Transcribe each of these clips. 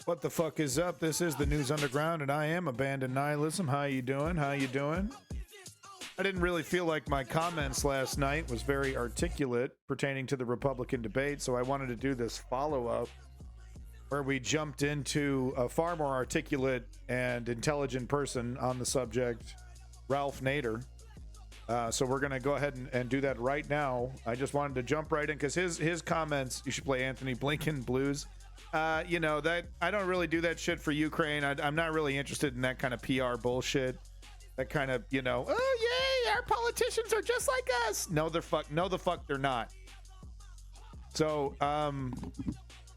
What the fuck is up? This is the News Underground, and I am Abandoned Nihilism. How you doing? How you doing? I didn't really feel like my comments last night was very articulate pertaining to the Republican debate, so I wanted to do this follow-up where we jumped into a far more articulate and intelligent person on the subject, Ralph Nader. So we're going to go ahead and do that right now. I just wanted to jump right in because his comments, you should play Anthony Blinken Blues. You know, that I don't really do that shit for Ukraine. I'm not really interested in that kind of PR bullshit. That kind of, you know, oh yay, our politicians are just like us. No, the fuck they're not. So,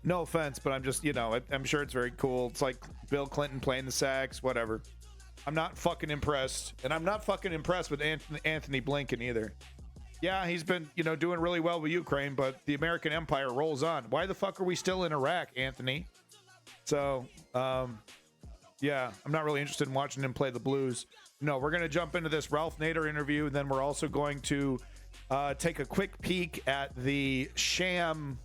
no offense, but I'm just, you know, I'm sure it's very cool. It's like Bill Clinton playing the sax, whatever. I'm not fucking impressed, and I'm not fucking impressed with Anthony Blinken either. Yeah, he's been, you know, doing really well with Ukraine, but the American empire rolls on. Why the fuck are we still in Iraq, Anthony? So, yeah, I'm not really interested in watching him play the blues. No, we're going to jump into this Ralph Nader interview, and then we're also going to take a quick peek at the sham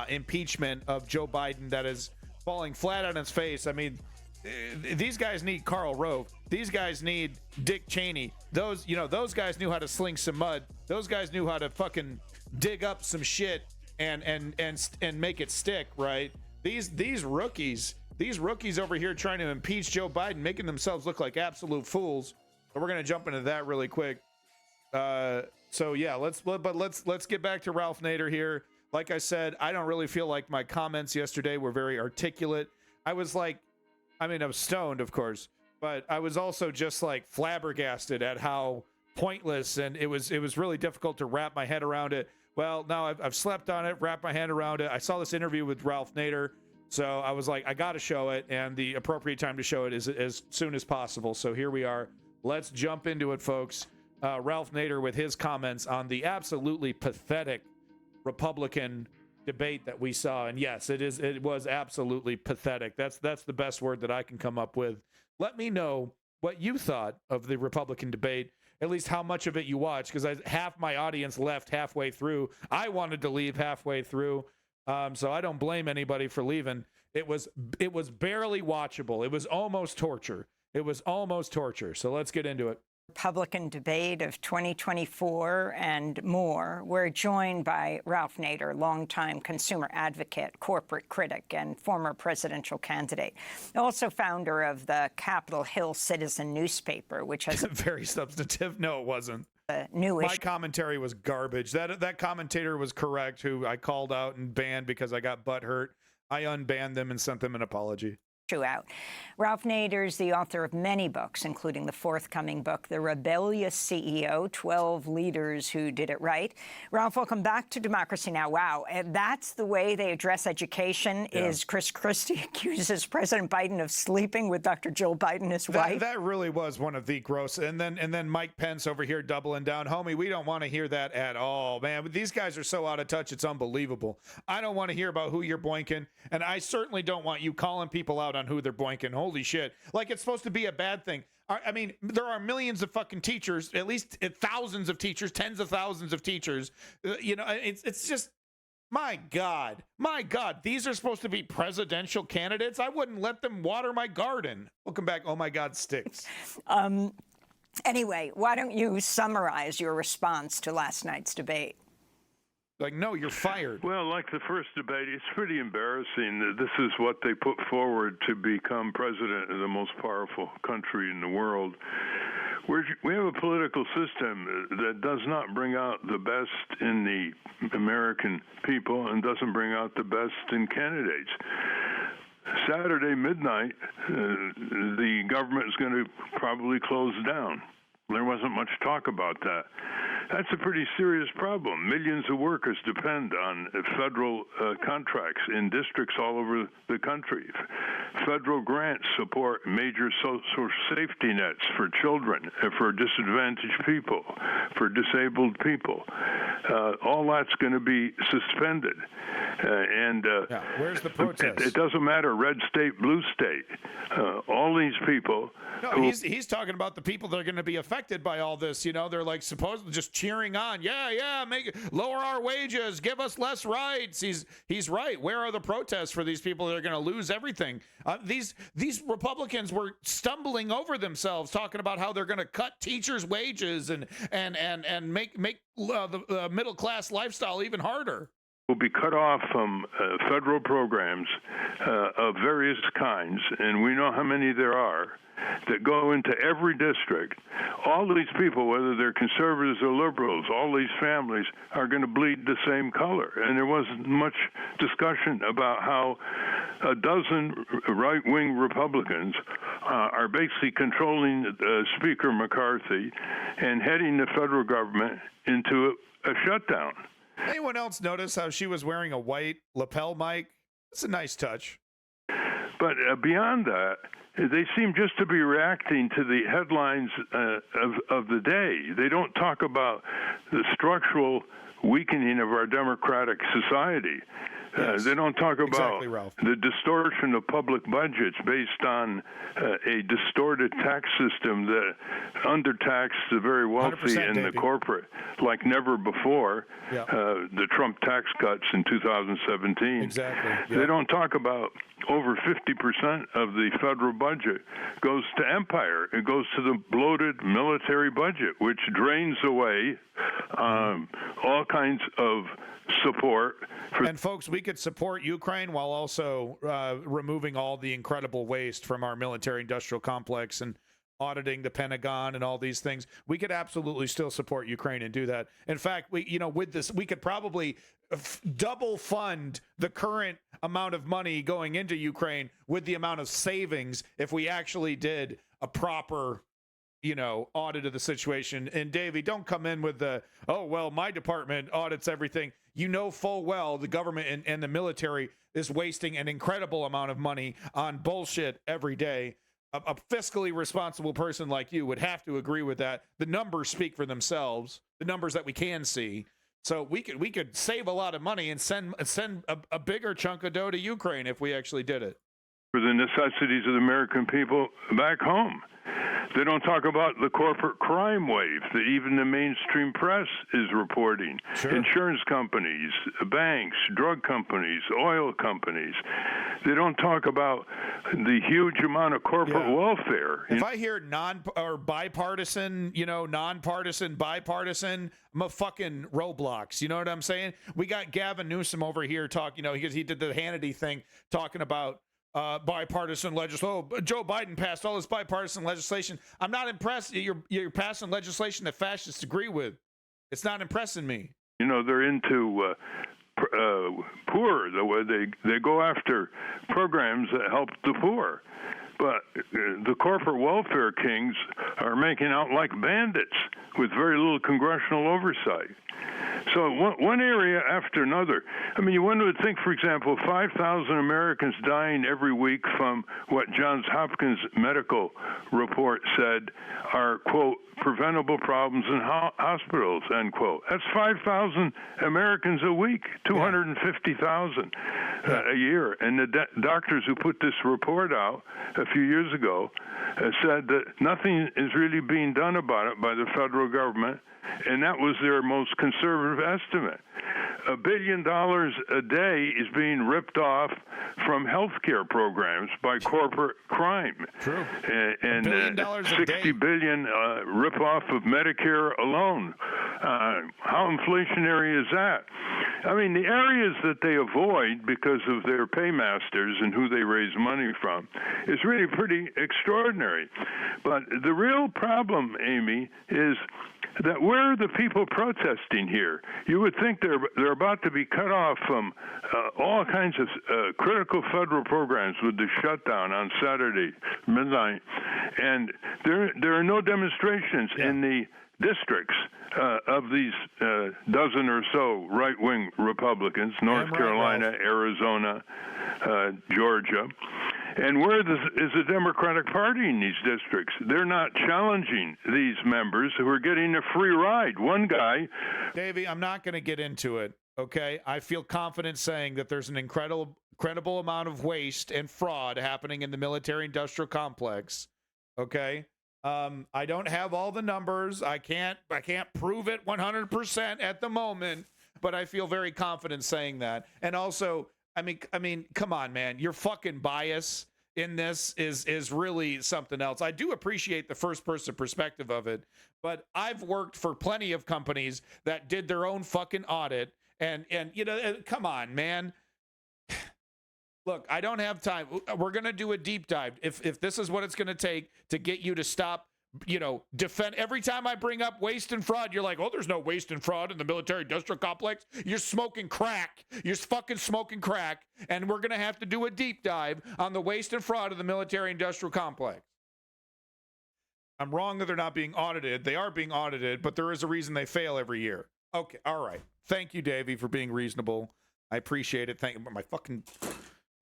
impeachment of Joe Biden that is falling flat on its face. I mean, these guys need Karl Rove. These guys need Dick Cheney. Those guys knew how to sling some mud. Those guys knew how to fucking dig up some shit and make it stick, right? These rookies over here trying to impeach Joe Biden, making themselves look like absolute fools. So we're gonna jump into that really quick. So yeah, let's get back to Ralph Nader here. Like I said, I don't really feel like my comments yesterday were very articulate. I was stoned, of course, but I was also just like flabbergasted at how pointless, and it was really difficult to wrap my head around it. Well, now I've slept on it, wrapped my head around it. I saw this interview with Ralph Nader, so I was like, I got to show it, and the appropriate time to show it is as soon as possible. So here we are. Let's jump into it, folks. Ralph Nader with his comments on the absolutely pathetic Republican debate that we saw. And yes, it was absolutely pathetic. That's the best word that I can come up with. Let me know what you thought of the Republican debate, at least how much of it you watched, because half my audience left halfway through. I wanted to leave halfway through, so I don't blame anybody for leaving. It was barely watchable. It was almost torture. So let's get into it. Republican debate of 2024 and more. We're joined by Ralph Nader, longtime consumer advocate, corporate critic, and former presidential candidate. Also founder of the Capitol Hill Citizen newspaper, which has very substantive. No, it wasn't. New issue. My commentary was garbage. That commentator was correct, who I called out and banned because I got butthurt. I unbanned them and sent them an apology. Out. Ralph Nader is the author of many books, including the forthcoming book, The Rebellious CEO, 12 Leaders Who Did It Right. Ralph, welcome back to Democracy Now! Wow, that's the way they address education, yeah. Is Chris Christie accuses President Biden of sleeping with Dr. Jill Biden, his wife. That really was one of the gross. And then Mike Pence over here doubling down. Homie, we don't want to hear that at all, man. These guys are so out of touch, it's unbelievable. I don't want to hear about who you're boinking, and I certainly don't want you calling people out on who they're boinking. Holy shit. Like it's supposed to be a bad thing. I mean, there are millions of fucking teachers, at least thousands of teachers, tens of thousands of teachers. You know, it's just, my God, these are supposed to be presidential candidates. I wouldn't let them water my garden. Welcome back. Oh my God, sticks. Anyway, why don't you summarize your response to last night's debate? Like, no, you're fired. Well, like the first debate, it's pretty embarrassing that this is what they put forward to become president of the most powerful country in the world. We have a political system that does not bring out the best in the American people and doesn't bring out the best in candidates. Saturday midnight, the government is going to probably close down. There wasn't much talk about that. That's a pretty serious problem. Millions of workers depend on federal contracts in districts all over the country. Federal grants support major social safety nets for children, for disadvantaged people, for disabled people. All that's going to be suspended. Where's the protest? It doesn't matter, red state, blue state. All these people. No, he's talking about the people that are going to be affected by all this. You know, they're like supposedly just cheering on. Yeah, lower our wages, give us less rights. He's right. Where are the protests for these people that are going to lose everything? These Republicans were stumbling over themselves, talking about how they're going to cut teachers' wages and make the middle class lifestyle even harder. Will be cut off from federal programs of various kinds, and we know how many there are that go into every district. All these people, whether they're conservatives or liberals, all these families are going to bleed the same color. And there wasn't much discussion about how a dozen right-wing Republicans are basically controlling Speaker McCarthy and heading the federal government into a shutdown. Anyone else notice how she was wearing a white lapel mic? It's a nice touch. But beyond that, they seem just to be reacting to the headlines of the day. They don't talk about the structural weakening of our democratic society. Yes. They don't talk about exactly, Ralph. The distortion of public budgets based on a distorted tax system that undertaxed the very wealthy and the corporate like never before. Yeah. The Trump tax cuts in 2017. Exactly. Yeah. They don't talk about over 50% of the federal budget goes to empire. It goes to the bloated military budget, which drains away all kinds of support. And folks, we could support Ukraine while also removing all the incredible waste from our military-industrial complex and auditing the Pentagon and all these things. We could absolutely still support Ukraine and do that. In fact, with this, we could probably double fund the current amount of money going into Ukraine with the amount of savings if we actually did a proper audit of the situation. And Davey, don't come in with the, oh, well, my department audits everything. You know full well the government and the military is wasting an incredible amount of money on bullshit every day. A fiscally responsible person like you would have to agree with that. The numbers speak for themselves, the numbers that we can see. So we could save a lot of money and send a bigger chunk of dough to Ukraine if we actually did it. For the necessities of the American people back home. They don't talk about the corporate crime wave that even the mainstream press is reporting. Sure. Insurance companies, banks, drug companies, oil companies. They don't talk about the huge amount of corporate welfare. If I hear bipartisan, bipartisan, I'm a fucking Roblox. You know what I'm saying? We got Gavin Newsom over here talking, because he did the Hannity thing talking about bipartisan legislation. Oh, Joe Biden passed all this bipartisan legislation. I'm not impressed. You're passing legislation that fascists agree with. It's not impressing me. They're into poor. They go after programs that help the poor. But the corporate welfare kings are making out like bandits with very little congressional oversight. So one area after another. I mean, one would think, for example, 5,000 Americans dying every week from what Johns Hopkins medical report said are, quote, preventable problems in hospitals, end quote. That's 5,000 Americans a week, 250,000 a year. And the doctors who put this report out a few years ago said that nothing is really being done about it by the federal government. And that was their most conservative estimate. $1 billion a day is being ripped off from health care programs by corporate crime. True. And $1 billion $60 billion rip-off of Medicare alone. How inflationary is that? I mean, the areas that they avoid because of their paymasters and who they raise money from is really pretty extraordinary. But the real problem, Amy, is that where are the people protesting here? You would think they're about to be cut off from all kinds of critical federal programs with the shutdown on Saturday midnight, and there are no demonstrations in the districts of these dozen or so right-wing Republicans, North Carolina, Arizona, Georgia. And where is the Democratic Party in these districts? They're not challenging these members who are getting a free ride. One guy... Davey, I'm not going to get into it, Okay, I feel confident saying that there's an incredible amount of waste and fraud happening in the military-industrial complex. Okay, I don't have all the numbers. I can't prove it 100% at the moment, but I feel very confident saying that. And also, I mean, come on, man, your fucking bias in this is really something else. I do appreciate the first-person perspective of it, but I've worked for plenty of companies that did their own fucking audit. And you know, come on, man. Look, I don't have time. We're going to do a deep dive. If this is what it's going to take to get you to stop, you know, defend. Every time I bring up waste and fraud, you're like, oh, there's no waste and fraud in the military-industrial complex. You're smoking crack. You're fucking smoking crack. And we're going to have to do a deep dive on the waste and fraud of the military-industrial complex. I'm wrong that they're not being audited. They are being audited, but there is a reason they fail every year. Okay, all right. Thank you, Davey, for being reasonable. I appreciate it. Thank you. But my fucking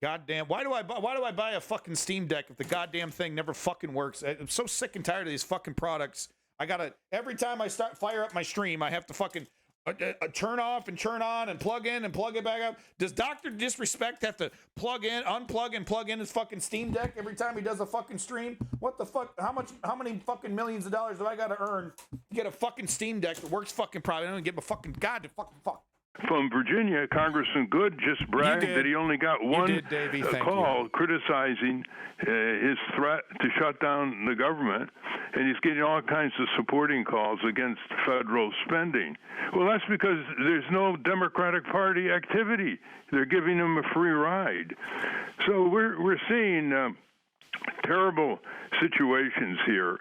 goddamn, why do I buy a fucking Steam Deck if the goddamn thing never fucking works? I'm so sick and tired of these fucking products. I gotta, every time I fire up my stream, I have to fucking turn off and turn on and plug in and plug it back up. Does Dr. Disrespect have to plug in, unplug and plug in his fucking Steam Deck every time he does a fucking stream? What the fuck? How many fucking millions of dollars do I gotta earn to get a fucking Steam Deck that works fucking properly? I don't give a fucking god to fucking fuck. From Virginia, Congressman Good just bragged that he only got one call criticizing his threat to shut down the government, and he's getting all kinds of supporting calls against federal spending. Well, that's because there's no Democratic Party activity. They're giving him a free ride. So we're seeing terrible situations here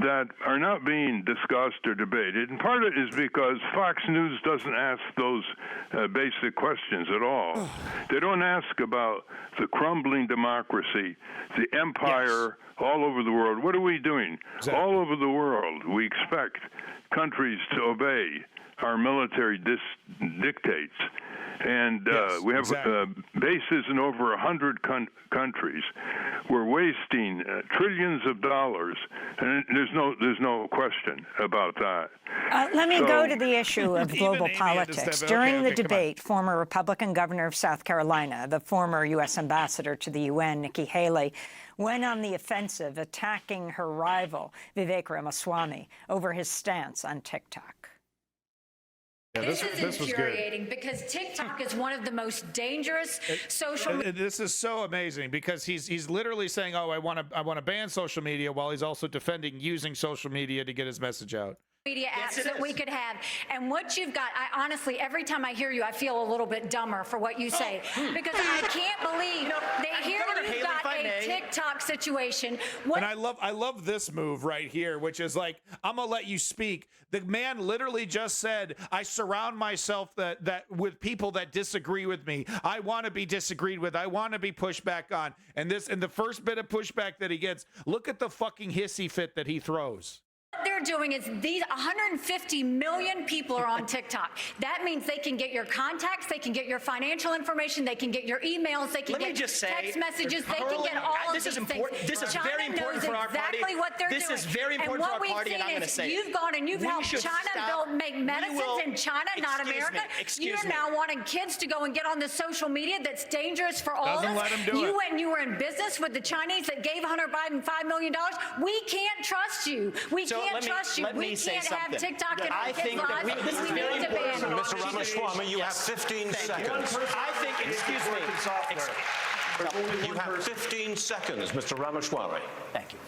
that are not being discussed or debated. And part of it is because Fox News doesn't ask those basic questions at all. They don't ask about the crumbling democracy, the empire all over the world. What are we doing? Exactly. All over the world, we expect countries to obey our military dictates. And we have bases in over 100 countries. We're wasting trillions of dollars, and there's no question about that. Let me go to the issue of global politics. During the debate, former Republican governor of South Carolina, the former U.S. ambassador to the UN, Nikki Haley, went on the offensive, attacking her rival, Vivek Ramaswamy, over his stance on TikTok. Yeah, this is infuriating because TikTok is one of the most dangerous social. This is so amazing because he's literally saying, "Oh, I want to ban social media," while he's also defending using social media to get his message out. Media apps that we could have. And what you've got, I honestly, every time I hear you, I feel a little bit dumber for what you say. Because I can't believe that here you've got a TikTok situation. And I love this move right here, which is like, I'm going to let you speak. The man literally just said, I surround myself that with people that disagree with me. I want to be disagreed with. I want to be pushed back on. And the first bit of pushback that he gets, look at the fucking hissy fit that he throws. What they're doing is these 150 million people are on TikTok. That means they can get your contacts, they can get your financial information, they can get your emails, they can get text messages, they can get all of these things. This is very important for our party. Exactly what they're doing. This is very important for our party, and I'm going to say you've gone and you've helped China make medicines in China, not America. You're now wanting kids to go and get on the social media that's dangerous for all of us. You went, you were in business with the Chinese that gave Hunter Biden $5 million. We can't trust you. We can't trust you. We can't have TikTok in our kids' lives. This is very important. Mr. Ramaswamy, you have 15 seconds. I think, excuse me. You have 15 seconds, Mr. Ramaswamy. Thank you.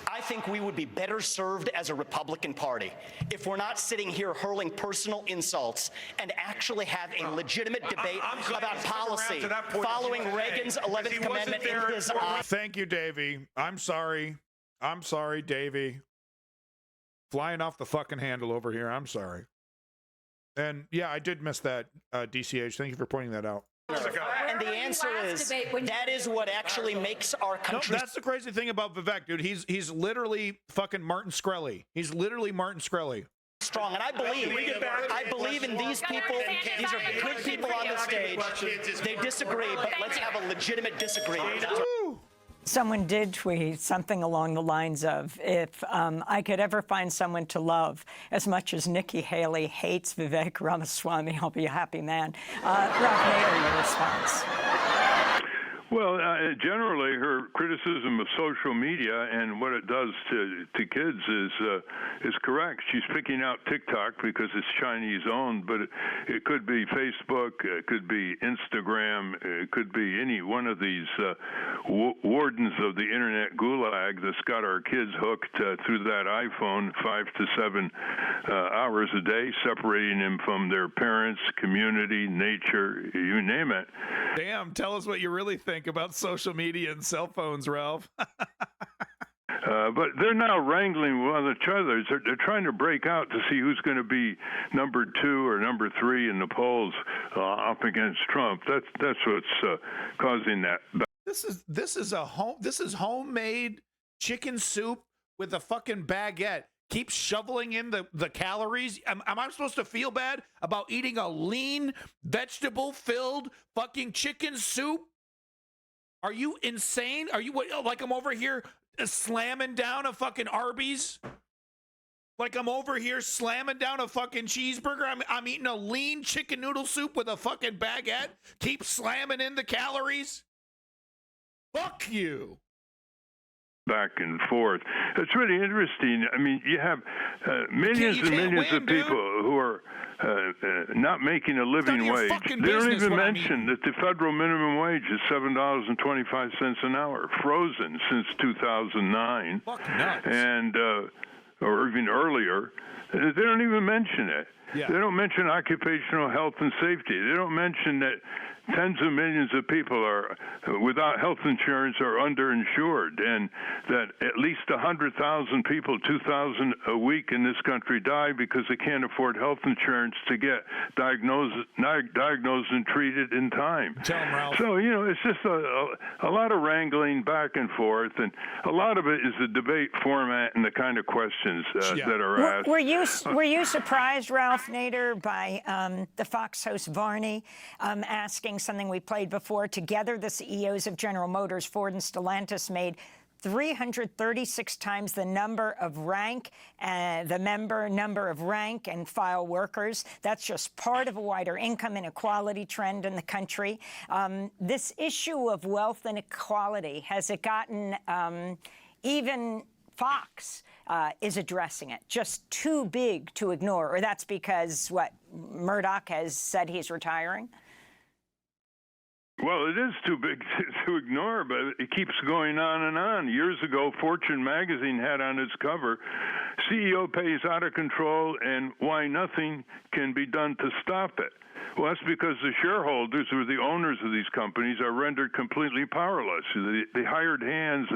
I think we would be better served as a Republican Party if we're not sitting here hurling personal insults and actually have a legitimate debate about policy following Reagan's 11th Commandment in his eye. Thank you, Davey. I'm sorry, Davey. Flying off the fucking handle over here. I'm sorry. And yeah, I did miss that, DCH. Thank you for pointing that out. And the answer is that is what actually makes our country. No, that's the crazy thing about Vivek, dude. He's literally fucking Martin Shkreli. He's literally Martin Shkreli. Strong, and I believe in these people. These are good people on the stage. They disagree, but let's have a legitimate disagreement. Someone did tweet something along the lines of, if I could ever find someone to love as much as Nikki Haley hates Vivek Ramaswamy, I'll be a happy man. Ralph Nader, your response. Well, generally, her criticism of social media and what it does to kids is correct. She's picking out TikTok because it's Chinese-owned, but it could be Facebook, it could be Instagram, it could be any one of these wardens of the internet gulag that's got our kids hooked through that iPhone 5 to 7 hours a day, separating them from their parents, community, nature, you name it. Damn, tell us what you really think about social media and cell phones, Ralph. But they're now wrangling with each other. They're trying to break out to see who's going to be number 2 or number 3 in the polls up against Trump. That's what's causing that. This is homemade chicken soup with a fucking baguette. Keep shoveling in the calories. Am I supposed to feel bad about eating a lean, vegetable-filled fucking chicken soup? Are you insane? Are you like I'm over here slamming down a fucking Arby's? Like I'm over here slamming down a fucking cheeseburger? I'm eating a lean chicken noodle soup with a fucking baguette? Keep slamming in the calories? Fuck you. Back and forth. It's really interesting. I mean, you have millions and millions of people who are not making a living wage. They don't even mention that the federal minimum wage is $7.25 an hour, frozen since 2009, and or even earlier. They don't even mention it. Yeah. They don't mention occupational health and safety. They don't mention that tens of millions of people are without health insurance or underinsured, and that at least 100,000 people, 2,000 a week in this country die because they can't afford health insurance to get diagnosed and treated in time. Tell them, Ralph. So, you know, it's just a lot of wrangling back and forth, and a lot of it is the debate format and the kind of questions that are asked. Were you surprised, Ralph Nader, by the Fox host Varney asking something we played before? Together, the CEOs of General Motors, Ford, and Stellantis made 336 times the number of rank and file workers. That's just part of a wider income inequality trend in the country. This issue of wealth inequality, has it gotten even Fox is addressing it, just too big to ignore? Or that's because, Murdoch has said he's retiring? Well, it is too big to ignore, but it keeps going on and on. Years ago, Fortune magazine had on its cover, CEO pays out of control and why nothing can be done to stop it. Well, that's because the shareholders, who are the owners of these companies, are rendered completely powerless. The hired hands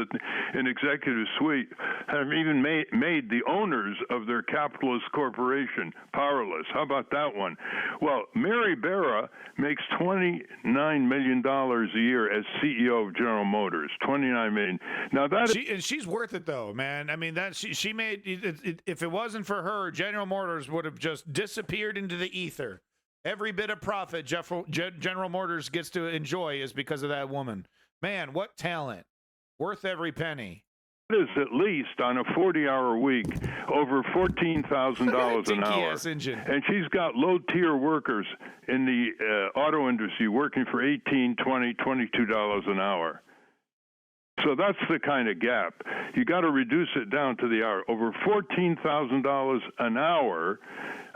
in executive suite have even made the owners of their capitalist corporation powerless. How about that one? Well, Mary Barra makes $29 million a year as CEO of General Motors. $29 million. Now she's worth it, though, man. I mean, that she made. If it wasn't for her, General Motors would have just disappeared into the ether. Every bit of profit General Motors gets to enjoy is because of that woman. Man, what talent. Worth every penny. It is at least on a 40-hour week over $14,000 an hour. Engine. And she's got low-tier workers in the auto industry working for $18, $20, $22 an hour. So that's the kind of gap. You got to reduce it down to the hour. Over $14,000 an hour,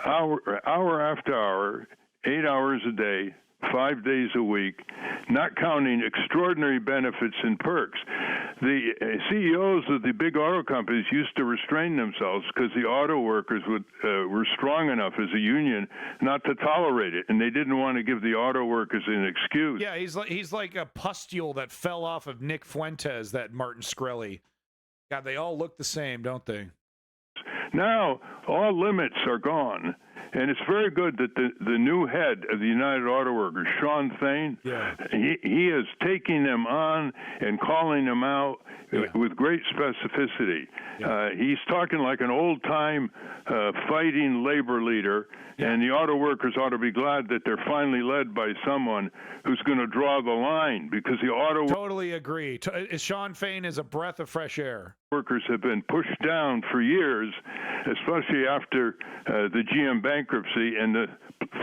hour after hour, 8 hours a day, 5 days a week, not counting extraordinary benefits and perks. The CEOs of the big auto companies used to restrain themselves because the auto workers were strong enough as a union not to tolerate it, and they didn't want to give the auto workers an excuse. Yeah, he's like a pustule that fell off of Nick Fuentes, that Martin Shkreli. God, they all look the same, don't they? Now, all limits are gone. And it's very good that the new head of the United Auto Workers, Sean Fain, he is taking them on and calling them out with great specificity. He's talking like an old-time fighting labor leader, and the auto workers ought to be glad that they're finally led by someone who's going to draw the line, because the auto totally agree. Sean Fain is a breath of fresh air. Workers have been pushed down for years, especially after the GM bankruptcy and the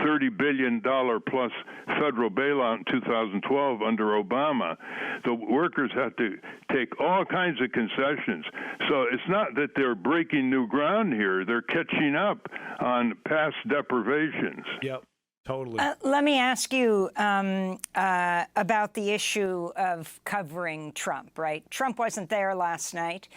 $30 billion plus federal bailout in 2012 under Obama. The workers have to take all kinds of concessions. So it's not that they're breaking new ground here. They're catching up on past deprivations. Yep. Totally. Let me ask you about the issue of covering Trump, right? Trump wasn't there last night.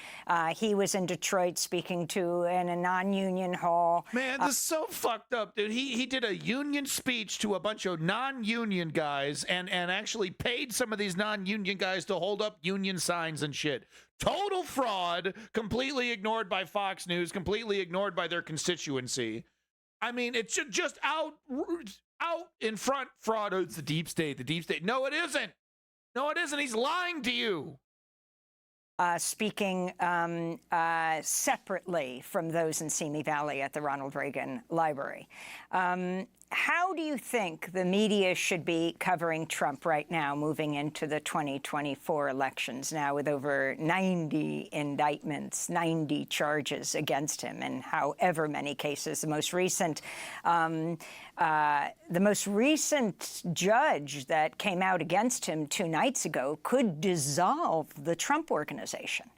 He was in Detroit speaking in a non-union hall. Man, this is so fucked up, dude. He did a union speech to a bunch of non-union guys and actually paid some of these non-union guys to hold up union signs and shit. Total fraud, completely ignored by Fox News, completely ignored by their constituency. I mean, it's just out in front fraud. Oh, it's the deep state, the deep state. No, it isn't. No, it isn't. He's lying to you. Speaking separately from those in Simi Valley at the Ronald Reagan Library. How do you think the media should be covering Trump right now, moving into the 2024 elections now with over 90 indictments, 90 charges against him, and however many cases? The most recent judge that came out against him 2 nights ago could dissolve the Trump Organization.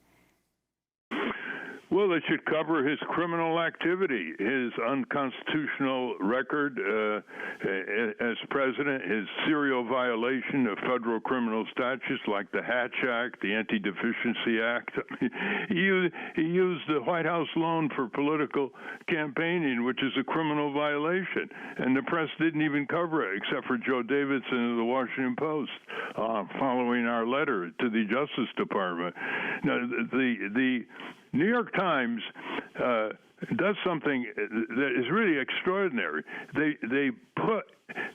Well, it should cover his criminal activity, his unconstitutional record as president, his serial violation of federal criminal statutes like the Hatch Act, the Anti-Deficiency Act. He used the White House loan for political campaigning, which is a criminal violation, and the press didn't even cover it, except for Joe Davidson of the Washington Post, following our letter to the Justice Department. Now, the New York Times does something that is really extraordinary. They put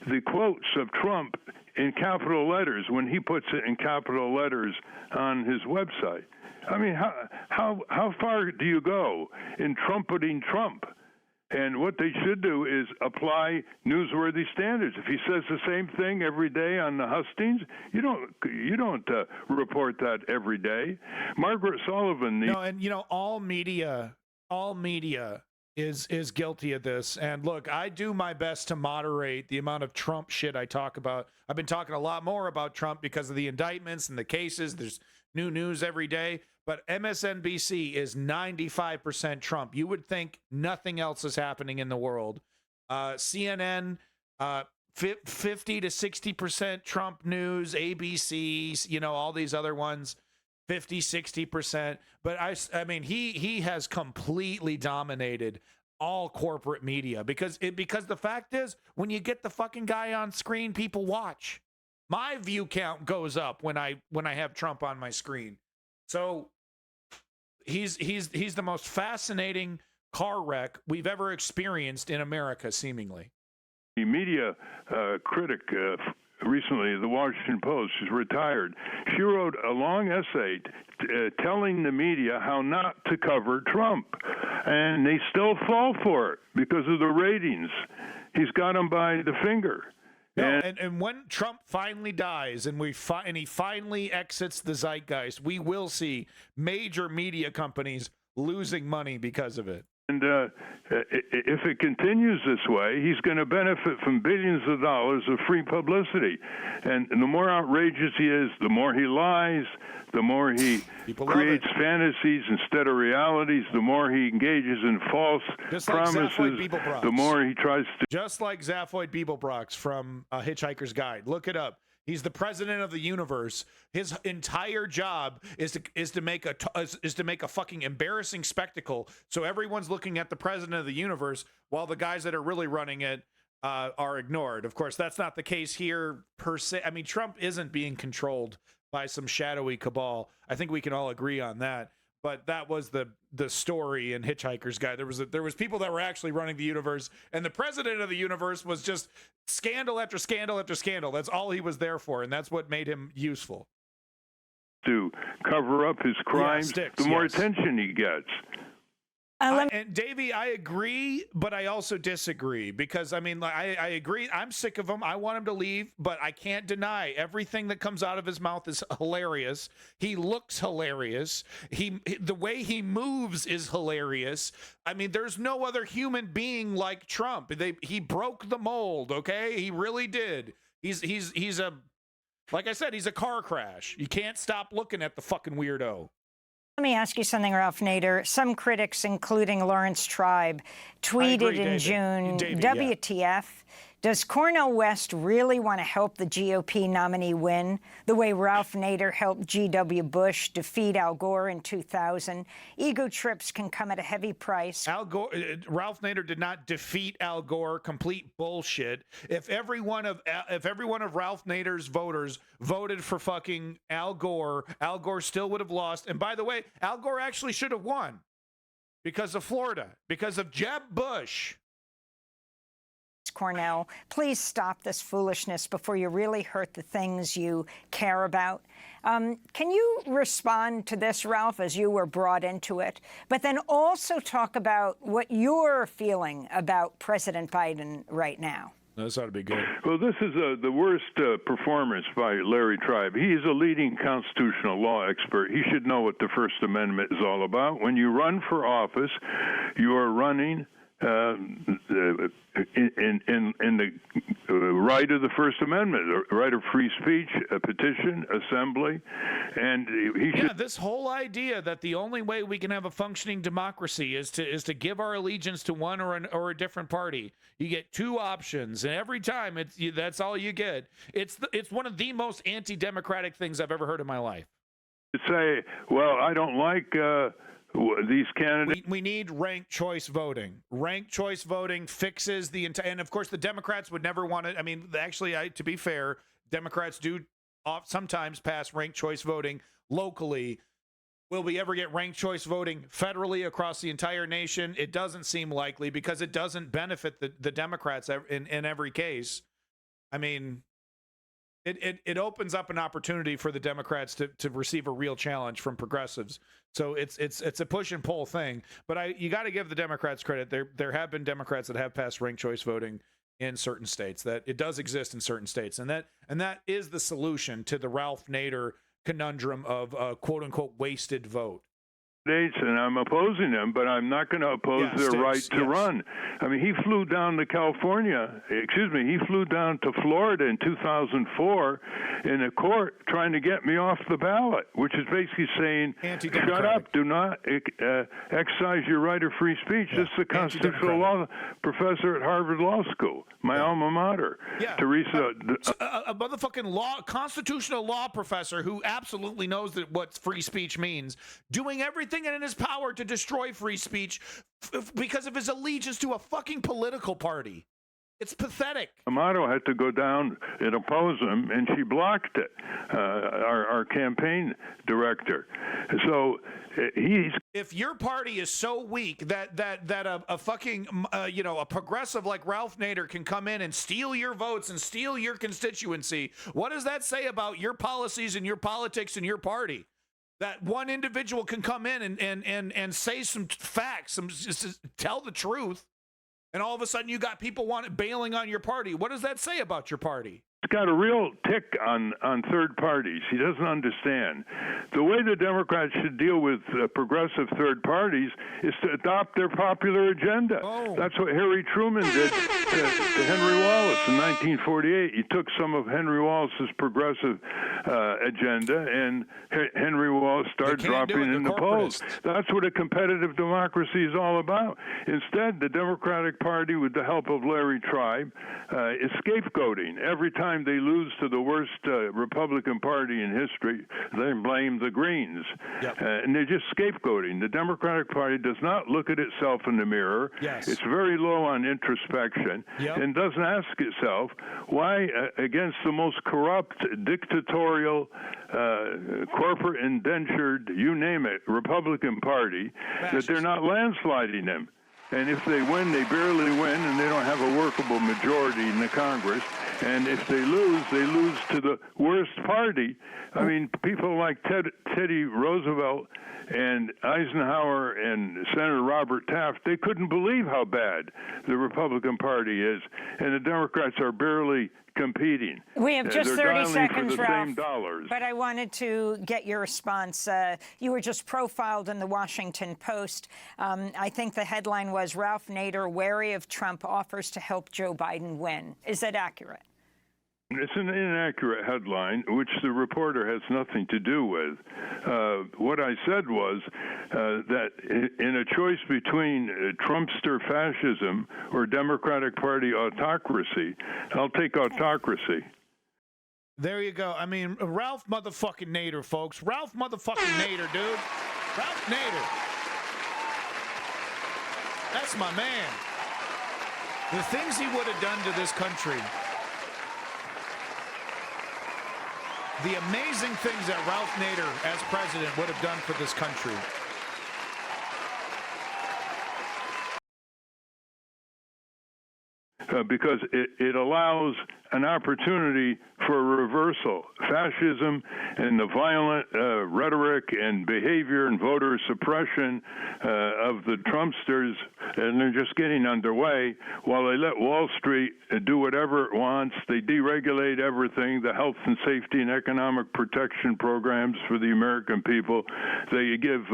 the quotes of Trump in capital letters when he puts it in capital letters on his website. I mean, how far do you go in trumpeting Trump? And what they should do is apply newsworthy standards. If he says the same thing every day on the hustings, you don't report that every day. Margaret Sullivan. No, and all media is guilty of this. And look, I do my best to moderate the amount of Trump shit I talk about. I've been talking a lot more about Trump because of the indictments and the cases. There's new news every day. But MSNBC is 95% Trump. You would think nothing else is happening in the world. CNN, 50 to 60% Trump news. ABC, all these other ones, 50, 60%. But I mean, he has completely dominated all corporate media because the fact is, when you get the fucking guy on screen, people watch. My view count goes up when I have Trump on my screen. So he's the most fascinating car wreck we've ever experienced in America, seemingly. The media critic recently, the Washington Post, is retired. She wrote a long essay telling the media how not to cover Trump, and they still fall for it because of the ratings. He's got them by the finger. No, and when Trump finally dies and he finally exits the zeitgeist, we will see major media companies losing money because of it. And if it continues this way, he's going to benefit from billions of dollars of free publicity. And the more outrageous he is, the more he lies, the more he creates fantasies instead of realities, the more he engages in false promises, the more he tries to... Just like Zaphoid Beeblebrox from Hitchhiker's Guide. Look it up. He's the president of the universe. His entire job is to make a fucking embarrassing spectacle. So everyone's looking at the president of the universe while the guys that are really running it are ignored. Of course, that's not the case here per se. I mean, Trump isn't being controlled by some shadowy cabal. I think we can all agree on that. But that was the story in Hitchhiker's Guide. There was people that were actually running the universe, and the president of the universe was just scandal after scandal after scandal. That's all he was there for, and that's what made him useful. To cover up his crimes, the more attention he gets. And Davey, I agree, but I also disagree because I mean, I agree. I'm sick of him. I want him to leave, but I can't deny everything that comes out of his mouth is hilarious. He looks hilarious. The way he moves is hilarious. I mean, there's no other human being like Trump. He broke the mold. Okay, he really did. He's a, like I said, he's a car crash. You can't stop looking at the fucking weirdo. Let me ask you something, Ralph Nader. Some critics, including Lawrence Tribe, tweeted in June, WTF, does Cornel West really want to help the GOP nominee win the way Ralph Nader helped G.W. Bush defeat Al Gore in 2000? Ego trips can come at a heavy price. Ralph Nader did not defeat Al Gore. Complete bullshit. If every one of Ralph Nader's voters voted for fucking Al Gore still would have lost. And by the way, Al Gore actually should have won because of Florida, because of Jeb Bush. Cornel, please stop this foolishness before you really hurt the things you care about. Can you respond to this, Ralph, as you were brought into it, but then also talk about what you're feeling about President Biden right now? This ought to be good. Well, this is the worst performance by Larry Tribe. He is a leading constitutional law expert. He should know what the First Amendment is all about. When you run for office, you are running in the right of the First Amendment, the right of free speech, a petition, assembly, and he should. Yeah, this whole idea that the only way we can have a functioning democracy is to give our allegiance to one or a different party. You get two options, and every time that's all you get. It's one of the most anti-democratic things I've ever heard in my life. To say, well, I don't like these candidates. We need ranked choice voting. Ranked choice voting fixes the entire, and of course the Democrats would never want it. I mean, actually, to be fair, Democrats do sometimes pass ranked choice voting locally. Will we ever get ranked choice voting federally across the entire nation? It doesn't seem likely because it doesn't benefit the Democrats in every case. I mean, it opens up an opportunity for the Democrats to receive a real challenge from progressives. So it's a push and pull thing. But you got to give the Democrats credit. There have been Democrats that have passed ranked choice voting in certain states. That it does exist in certain states, and that is the solution to the Ralph Nader conundrum of quote unquote wasted vote. And I'm opposing them, but I'm not going to oppose their right to run. I mean, he flew down to he flew down to Florida in 2004 in a court trying to get me off the ballot, which is basically saying, shut up, do not exercise your right of free speech. This is a constitutional law professor at Harvard Law School, my alma mater. Teresa. A motherfucking constitutional law professor who absolutely knows what free speech means, doing everything in his power to destroy free speech because of his allegiance to a fucking political party. It's pathetic. Amato had to go down and oppose him, and she blocked it, our campaign director. So if your party is so weak that a fucking a progressive like Ralph Nader can come in and steal your votes and steal your constituency, what does that say about your policies and your politics and your party? That one individual can come in and say some facts, tell the truth, and all of a sudden you got people bailing on your party. What does that say about your party? He's got a real tick on third parties. He doesn't understand. The way the Democrats should deal with progressive third parties is to adopt their popular agenda. That's what Harry Truman did to Henry Wallace in 1948. He took some of Henry Wallace's progressive agenda, and Henry Wallace started dropping in the polls. That's what a competitive democracy is all about. Instead, the Democratic Party, with the help of Larry Tribe, is scapegoating. Every time time they lose to the worst Republican Party in history, they blame the Greens. Yep. And they're just scapegoating. The Democratic Party does not look at itself in the mirror. Yes. It's very low on introspection and doesn't ask itself why, against the most corrupt, dictatorial, corporate indentured, you name it, Republican Party, that they're not landsliding them. And if they win, they barely win, and they don't have a workable majority in the Congress. And if they lose to the worst party. I mean, people like Teddy Roosevelt and Eisenhower and Senator Robert Taft, they couldn't believe how bad the Republican Party is, and the Democrats are barely competing. We have just 30 seconds, Ralph, dollars. but I wanted to get your response. You were just profiled in the Washington Post. I think the headline was, Ralph Nader, wary of Trump, offers to help Joe Biden win. Is that accurate? It's an inaccurate headline, which the reporter has nothing to do with. What I said was that in a choice between Trumpster fascism or Democratic Party autocracy, I'll take autocracy. There you go. I mean, Ralph motherfucking Nader, folks. Ralph motherfucking Nader, dude. Ralph Nader. That's my man. The things he would have done to this country. The amazing things that Ralph Nader, as president, would have done for this country. Because it allows an opportunity for a reversal. Fascism and the violent rhetoric and behavior and voter suppression of the Trumpsters, and they're just getting underway, while they let Wall Street do whatever it wants. They deregulate everything, the health and safety and economic protection programs for the American people. They give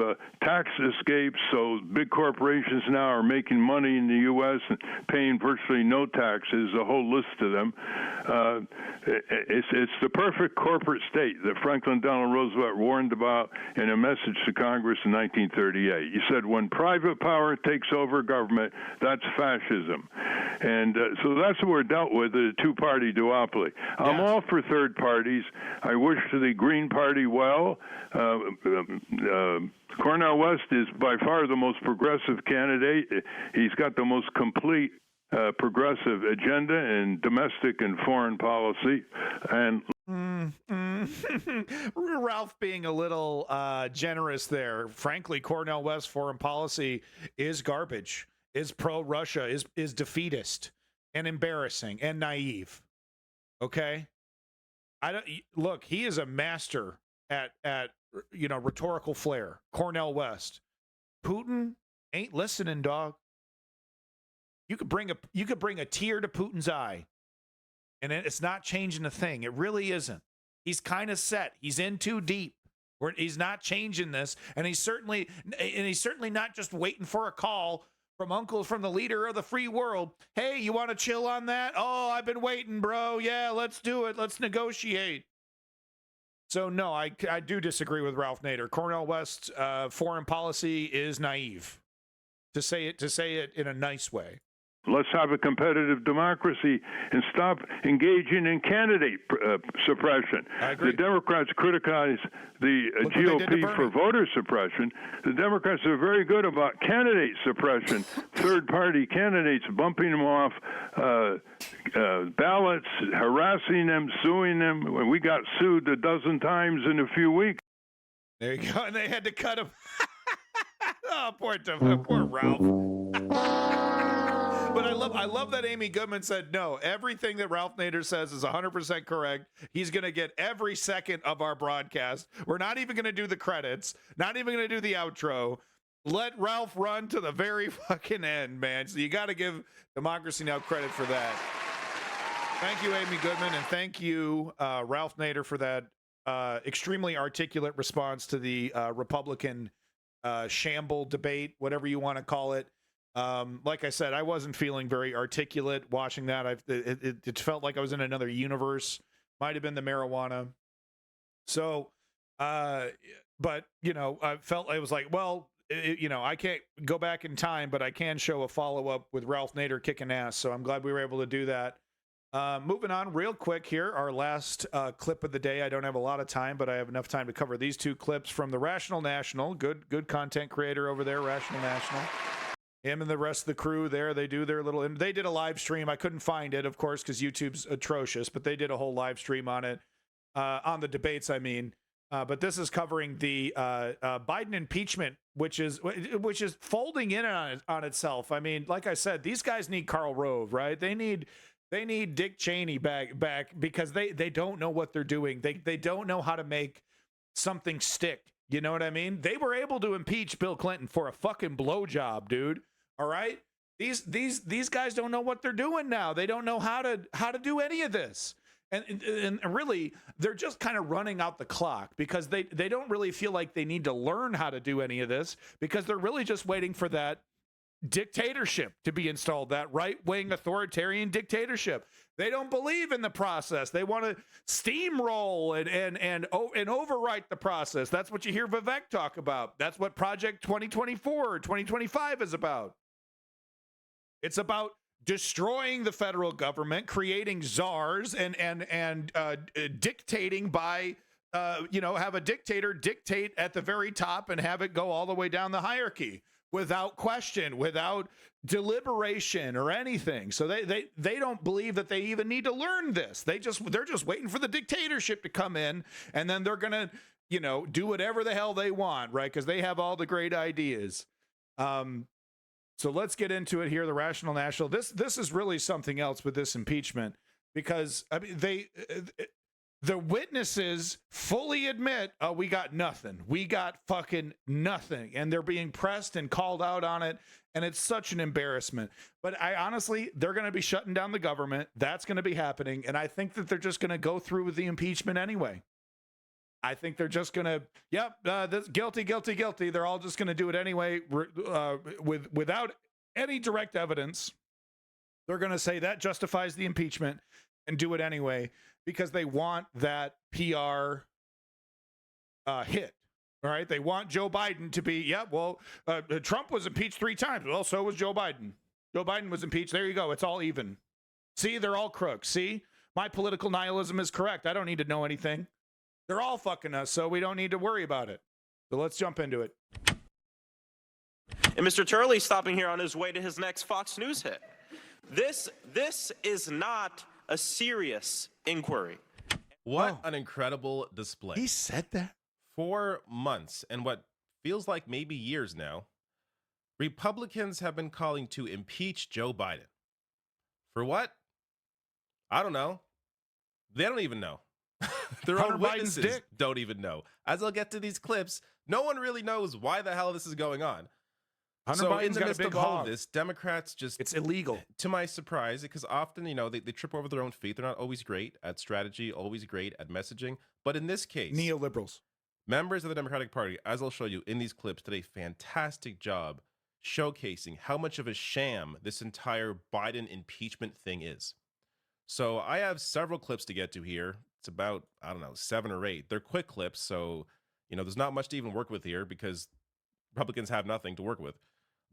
tax escapes, so big corporations now are making money in the U.S. and paying virtually no taxes, a whole list of them. It's the perfect corporate state that Franklin Delano Roosevelt warned about in a message to Congress in 1938. He said, when private power takes over government, that's fascism. And so that's what we're dealt with, a two-party duopoly. Yeah. I'm all for third parties. I wish the Green Party well. Cornel West is by far the most progressive candidate. He's got the most complete progressive agenda in domestic and foreign policy. And Ralph being a little generous there. Frankly, Cornel West's foreign policy is garbage, is pro-Russia, is defeatist and embarrassing and naive. Okay? Look, he is a master at rhetorical flair. Cornel West. Putin ain't listening, dog. You could bring a tear to Putin's eye, and it's not changing a thing. It really isn't. He's kind of set. He's in too deep. He's not changing this, and he's certainly not just waiting for a call from the leader of the free world. Hey, you want to chill on that? Oh, I've been waiting, bro. Yeah, let's do it. Let's negotiate. So no, I do disagree with Ralph Nader. Cornel West's foreign policy is naive, to say it in a nice way. Let's have a competitive democracy and stop engaging in candidate suppression. I agree. The Democrats criticize the GOP for voter suppression. The Democrats are very good about candidate suppression, third-party candidates, bumping them off ballots, harassing them, suing them. We got sued a dozen times in a few weeks. There you go. And they had to cut him. Oh, poor Ralph. But I love that Amy Goodman said, no, everything that Ralph Nader says is 100% correct. He's going to get every second of our broadcast. We're not even going to do the credits, not even going to do the outro. Let Ralph run to the very fucking end, man. So you got to give Democracy Now! Credit for that. Thank you, Amy Goodman, and thank you, Ralph Nader, for that extremely articulate response to the Republican shamble debate, whatever you want to call it. Like I said, I wasn't feeling very articulate watching that. It felt like I was in another universe. Might have been the marijuana. So, but I felt I was like, well, I can't go back in time, but I can show a follow-up with Ralph Nader kicking ass. So I'm glad we were able to do that. Moving on real quick here, our last clip of the day. I don't have a lot of time, but I have enough time to cover these two clips from the Rational National. Good content creator over there, Rational National. Him and the rest of the crew there, they do their little, they did a live stream. I couldn't find it, of course, because YouTube's atrocious, but they did a whole live stream on it, on the debates, I mean. But this is covering the Biden impeachment, which is folding in on itself. I mean, like I said, these guys need Karl Rove, right? They need Dick Cheney back because they don't know what they're doing. They don't know how to make something stick. You know what I mean? They were able to impeach Bill Clinton for a fucking blowjob, dude. All right? These guys don't know what they're doing now. They don't know how to do any of this. And really, they're just kind of running out the clock because they don't really feel like they need to learn how to do any of this because they're really just waiting for that dictatorship to be installed, that right-wing authoritarian dictatorship. They don't believe in the process. They want to steamroll and overwrite the process. That's what you hear Vivek talk about. That's what Project 2024 or 2025 is about. It's about destroying the federal government, creating czars, and dictating by, have a dictator dictate at the very top and have it go all the way down the hierarchy without question, without deliberation or anything. So they don't believe that they even need to learn this. They're just waiting for the dictatorship to come in, and then they're gonna, do whatever the hell they want, right? Because they have all the great ideas. So let's get into it here. The Rational National. This is really something else with this impeachment because I mean the witnesses fully admit, oh, we got nothing. We got fucking nothing, and they're being pressed and called out on it, and it's such an embarrassment. But I honestly, they're going to be shutting down the government. That's going to be happening, and I think that they're just going to go through with the impeachment anyway. I think they're just going to, guilty. They're all just going to do it anyway without any direct evidence. They're going to say that justifies the impeachment and do it anyway because they want that PR hit. All right. They want Joe Biden to be, Trump was impeached 3 times. Well, so was Joe Biden. Joe Biden was impeached. There you go. It's all even. See, they're all crooks. See, my political nihilism is correct. I don't need to know anything. They're all fucking us, so we don't need to worry about it. So let's jump into it. And Mr. Turley stopping here on his way to his next Fox News hit. This is not a serious inquiry. What an incredible display. He said that? 4 months and what feels like maybe years now, Republicans have been calling to impeach Joe Biden. For what? I don't know. They don't even know. Their own witnesses don't even know. As I'll get to these clips, no one really knows why the hell this is going on. Hunter Biden's in the midst of all of this, Democrats just... It's illegal. To my surprise, because often, they trip over their own feet. They're not always great at strategy, always great at messaging. But in this case... Neoliberals. Members of the Democratic Party, as I'll show you in these clips, did a fantastic job showcasing how much of a sham this entire Biden impeachment thing is. So I have several clips to get to here. It's about, 7 or 8. They're quick clips, so, there's not much to even work with here because Republicans have nothing to work with.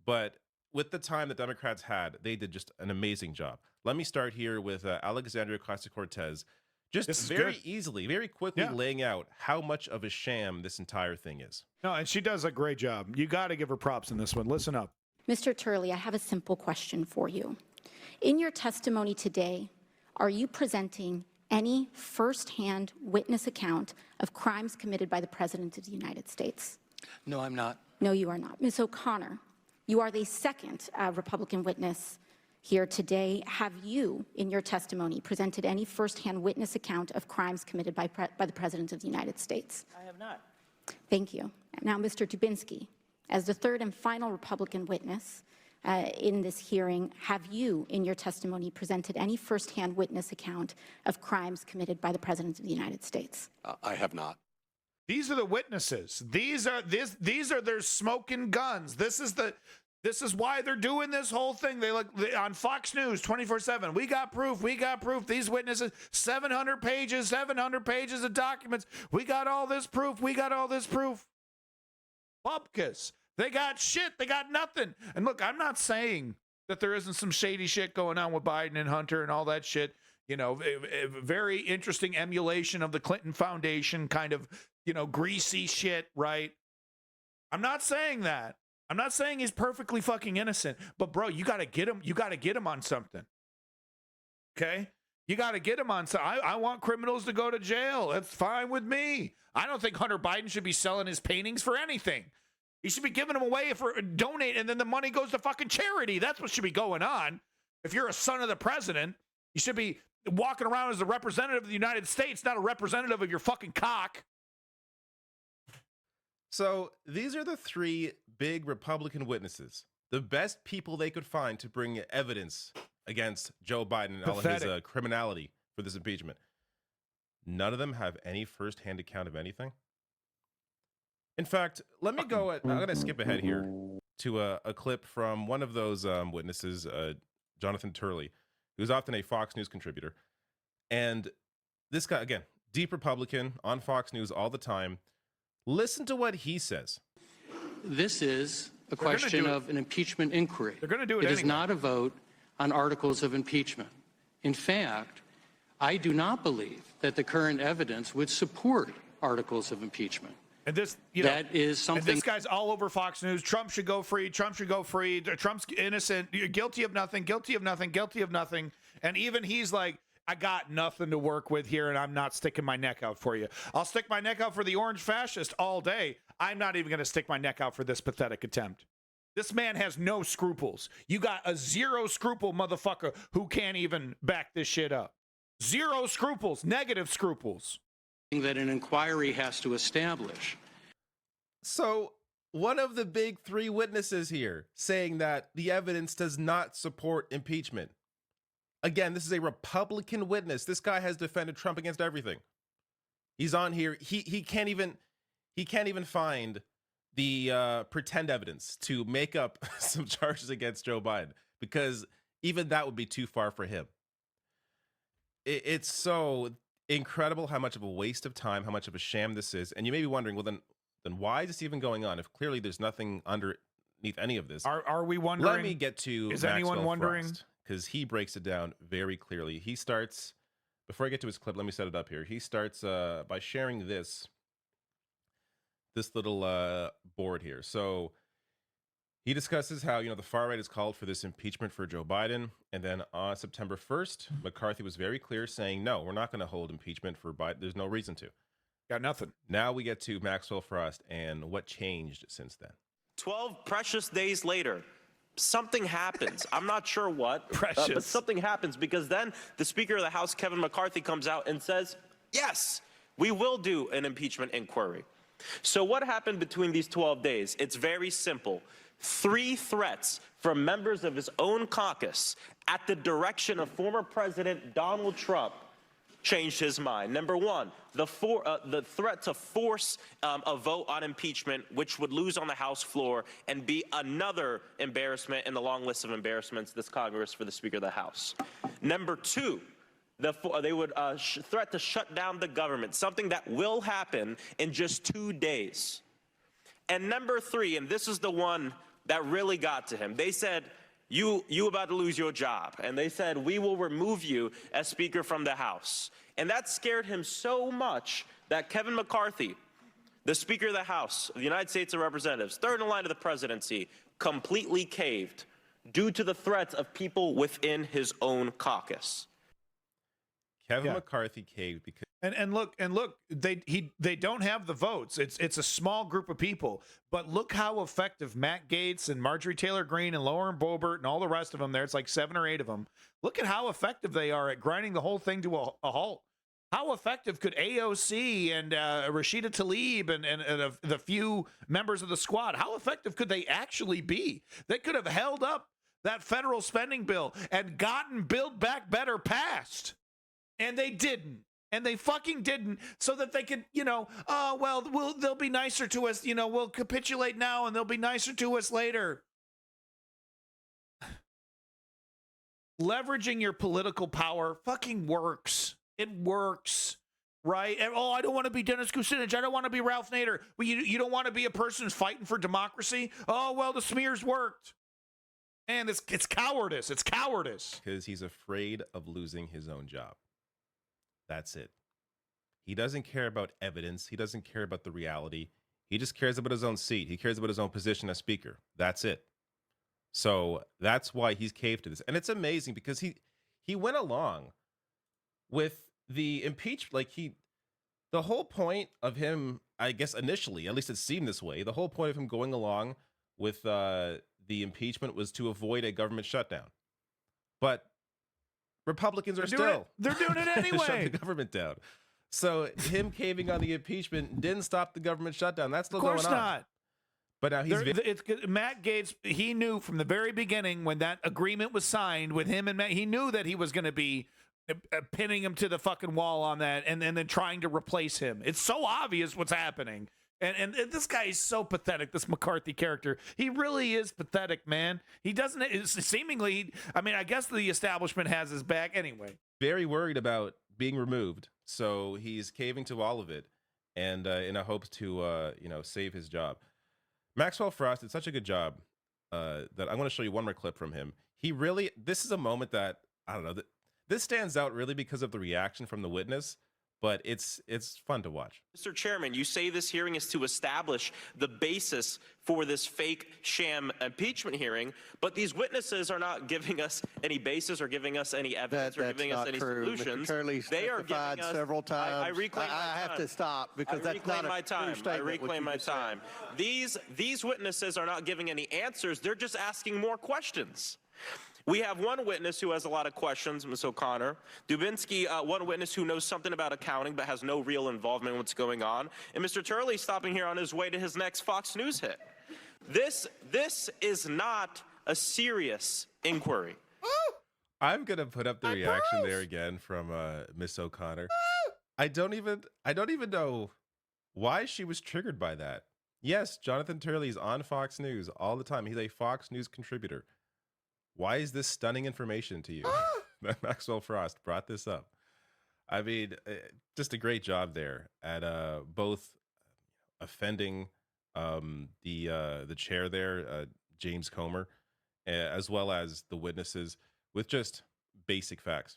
But with the time that Democrats had, they did just an amazing job. Let me start here with Alexandria Ocasio-Cortez, just very easily, very quickly laying out how much of a sham this entire thing is. No, and she does a great job. You got to give her props in this one. Listen up. Mr. Turley, I have a simple question for you. In your testimony today, are you presenting any firsthand witness account of crimes committed by the President of the United States? No, I'm not. No, you are not. Ms. O'Connor, you are the second Republican witness here today. Have you, in your testimony, presented any firsthand witness account of crimes committed by the President of the United States? I have not. Thank you. Now, Mr. Dubinsky, as the third and final Republican witness in this hearing, have you, in your testimony, presented any firsthand witness account of crimes committed by the President of the United States? I have not. These are the witnesses. These are their smoking guns. This is why they're doing this whole thing. They look on Fox News 24/7. We got proof. We got proof. These witnesses, 700 pages of documents. We got all this proof. We got all this proof. Bupkis. They got shit. They got nothing. And look, I'm not saying that there isn't some shady shit going on with Biden and Hunter and all that shit. You know, a very interesting emulation of the Clinton Foundation kind of, you know, greasy shit, right? I'm not saying that. I'm not saying he's perfectly fucking innocent, but bro, you got to get him. You got to get him on something. Okay? You got to get him on something. I want criminals to go to jail. That's fine with me. I don't think Hunter Biden should be selling his paintings for anything. He should be giving them away for donate, and then the money goes to fucking charity. That's what should be going on. If you're a son of the president, you should be walking around as a representative of the United States, not a representative of your fucking cock. So these are the three big Republican witnesses, the best people they could find to bring evidence against Joe Biden and all of his criminality for this impeachment. None of them have any firsthand account of anything. In fact, let me go. I'm going to skip ahead here to a clip from one of those witnesses, Jonathan Turley, who's often a Fox News contributor. And this guy, again, deep Republican on Fox News all the time. Listen to what he says. This is a question of an impeachment inquiry. They're going to do it It anyway. is not a vote on articles of impeachment. In fact, I do not believe that the current evidence would support articles of impeachment. And this, that is something. And this guy's all over Fox News. Trump should go free. Trump should go free. Trump's innocent. You're guilty of nothing. Guilty of nothing. Guilty of nothing. And even he's like, I got nothing to work with here, and I'm not sticking my neck out for you. I'll stick my neck out for the orange fascist all day. I'm not even going to stick my neck out for this pathetic attempt. This man has no scruples. You got a zero scruple motherfucker who can't even back this shit up. Zero scruples, negative scruples. That an inquiry has to establish. So one of the big three witnesses here saying that the evidence does not support impeachment. Again, this is a Republican witness. This guy has defended Trump against everything. He's on here. He can't even find the pretend evidence to make up some charges against Joe Biden, because even that would be too far for him. It's so incredible how much of a waste of time, how much of a sham this is. And you may be wondering, well, then why is this even going on if clearly there's nothing underneath any of this? Are we wondering? Let me get to Is Maxwell anyone wondering? Frost, because he breaks it down very clearly. He starts, before I get to his clip, let me set it up here. He starts by sharing this little board here. So he discusses how, the far right has called for this impeachment for Joe Biden. And then on September 1st, McCarthy was very clear saying, no, we're not going to hold impeachment for Biden. There's no reason to. Got nothing. Now we get to Maxwell Frost and what changed since then. 12 precious days later, something happens. I'm not sure what, Precious. But something happens, because then the Speaker of the House, Kevin McCarthy, comes out and says, yes, we will do an impeachment inquiry. So what happened between these 12 days? It's very simple. 3 threats from members of his own caucus at the direction of former President Donald Trump changed his mind. Number one, the threat to force a vote on impeachment, which would lose on the House floor and be another embarrassment in the long list of embarrassments this Congress for the Speaker of the House. Number two, they would threat to shut down the government, something that will happen in just 2 days. And number three, and this is the one that really got to him, they said, you about to lose your job. And they said, we will remove you as Speaker from the House. And that scared him so much that Kevin McCarthy, the Speaker of the House of the United States of Representatives, third in line of the presidency, completely caved due to the threats of people within his own caucus. Kevin McCarthy caved because And look, they don't have the votes. It's a small group of people. But look how effective Matt Gaetz and Marjorie Taylor Greene and Lauren Boebert and all the rest of them there. It's like 7 or 8 of them. Look at how effective they are at grinding the whole thing to a halt. How effective could AOC and Rashida Tlaib and the few members of the squad, how effective could they actually be? They could have held up that federal spending bill and gotten Build Back Better passed. And they didn't. And they fucking didn't, so that they could, they'll be nicer to us. We'll capitulate now and they'll be nicer to us later. Leveraging your political power fucking works. It works, right? And, I don't want to be Dennis Kucinich. I don't want to be Ralph Nader. Well, you don't want to be a person who's fighting for democracy? Oh, well, the smears worked. And it's cowardice. It's cowardice. Because he's afraid of losing his own job. That's it. He doesn't care about evidence. He doesn't care about the reality. He just cares about his own seat. He cares about his own position as speaker. That's it. So that's why he's caved to this. And it's amazing because he went along with the impeachment. Like the whole point of him, I guess initially, at least it seemed this way, the whole point of him going along with the impeachment was to avoid a government shutdown. But Republicans are they're doing it anyway. Shut the government down. So him caving on the impeachment didn't stop the government shutdown. That's still going on. Of course not. But now Matt Gaetz, he knew from the very beginning when that agreement was signed with him and Matt, he knew that he was going to be pinning him to the fucking wall on that and then trying to replace him. It's so obvious what's happening. And this guy is so pathetic, this McCarthy character. He really is pathetic, man. He doesn't, seemingly, I mean, I guess the establishment has his back anyway. Very worried about being removed. So he's caving to all of it and in a hopes to, save his job. Maxwell Frost did such a good job that I'm going to show you one more clip from him. This is a moment that, I don't know, this stands out really because of the reaction from the witness. But it's fun to watch. Mr. Chairman, you say this hearing is to establish the basis for this fake sham impeachment hearing, but these witnesses are not giving us any basis or giving us any evidence or giving us any solutions. They are giving us several times. I reclaim my time. I have to stop because that's not a true statement. I reclaim my time. These witnesses are not giving any answers. They're just asking more questions. We have one witness who has a lot of questions, Ms. O'Connor. Dubinsky, one witness who knows something about accounting but has no real involvement in what's going on. And Mr. Turley stopping here on his way to his next Fox News hit. This is not a serious inquiry. I'm going to put up the reaction there again from Ms. O'Connor. I don't even know why she was triggered by that. Yes, Jonathan Turley is on Fox News all the time. He's a Fox News contributor. Why is this stunning information to you? That Maxwell Frost brought this up. I mean, just a great job there at both offending the chair there, James Comer, as well as the witnesses with just basic facts.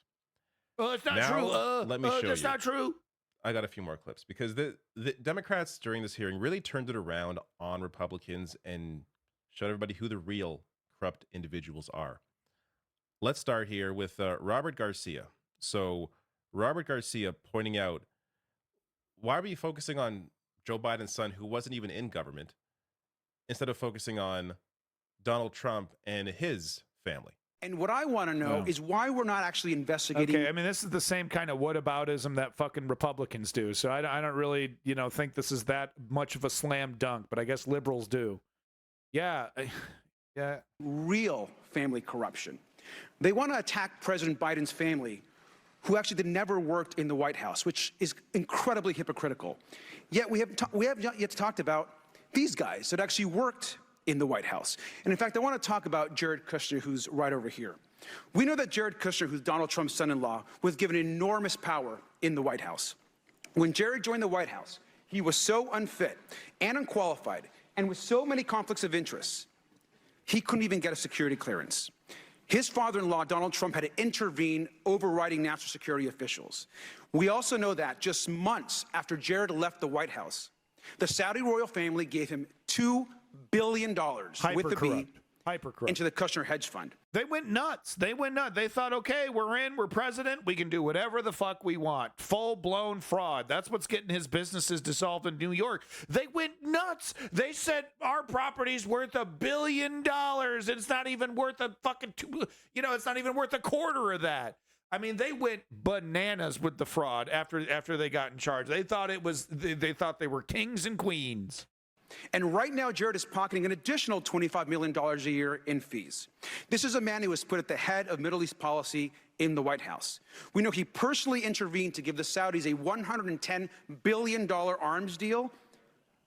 Well, it's not now, true. Let me show you. That's not true. I got a few more clips because the Democrats during this hearing really turned it around on Republicans and showed everybody who the real corrupt individuals are. Let's start here with Robert Garcia. So Robert Garcia pointing out, why are you focusing on Joe Biden's son who wasn't even in government instead of focusing on Donald Trump and his family? And what I want to know is why we're not actually investigating. Okay, I mean, this is the same kind of whataboutism that fucking Republicans do. So I don't really, think this is that much of a slam dunk, but I guess liberals do. Yeah. Yeah. Real family corruption. They want to attack President Biden's family, who actually never worked in the White House, which is incredibly hypocritical. Yet we have not yet talked about these guys that actually worked in the White House. And in fact, I want to talk about Jared Kushner, who's right over here. We know that Jared Kushner, who's Donald Trump's son-in-law, was given enormous power in the White House. When Jared joined the White House, he was so unfit and unqualified and with so many conflicts of interest, he couldn't even get a security clearance. His father-in-law, Donald Trump, had to intervene, overriding national security officials. We also know that just months after Jared left the White House, the Saudi royal family gave him $2 billion with the B into the Kushner hedge fund. They went nuts. They thought, okay, we're in, we're president, we can do whatever the fuck we want. Full-blown fraud. That's what's getting his businesses dissolved in New York. They went nuts. They said our property's worth $1 billion. And it's not even worth a fucking, it's not even worth a quarter of that. I mean, they went bananas with the fraud after they got in charge. They thought they thought they were kings and queens. And right now, Jared is pocketing an additional $25 million a year in fees. This is a man who was put at the head of Middle East policy in the White House. We know he personally intervened to give the Saudis a $110 billion arms deal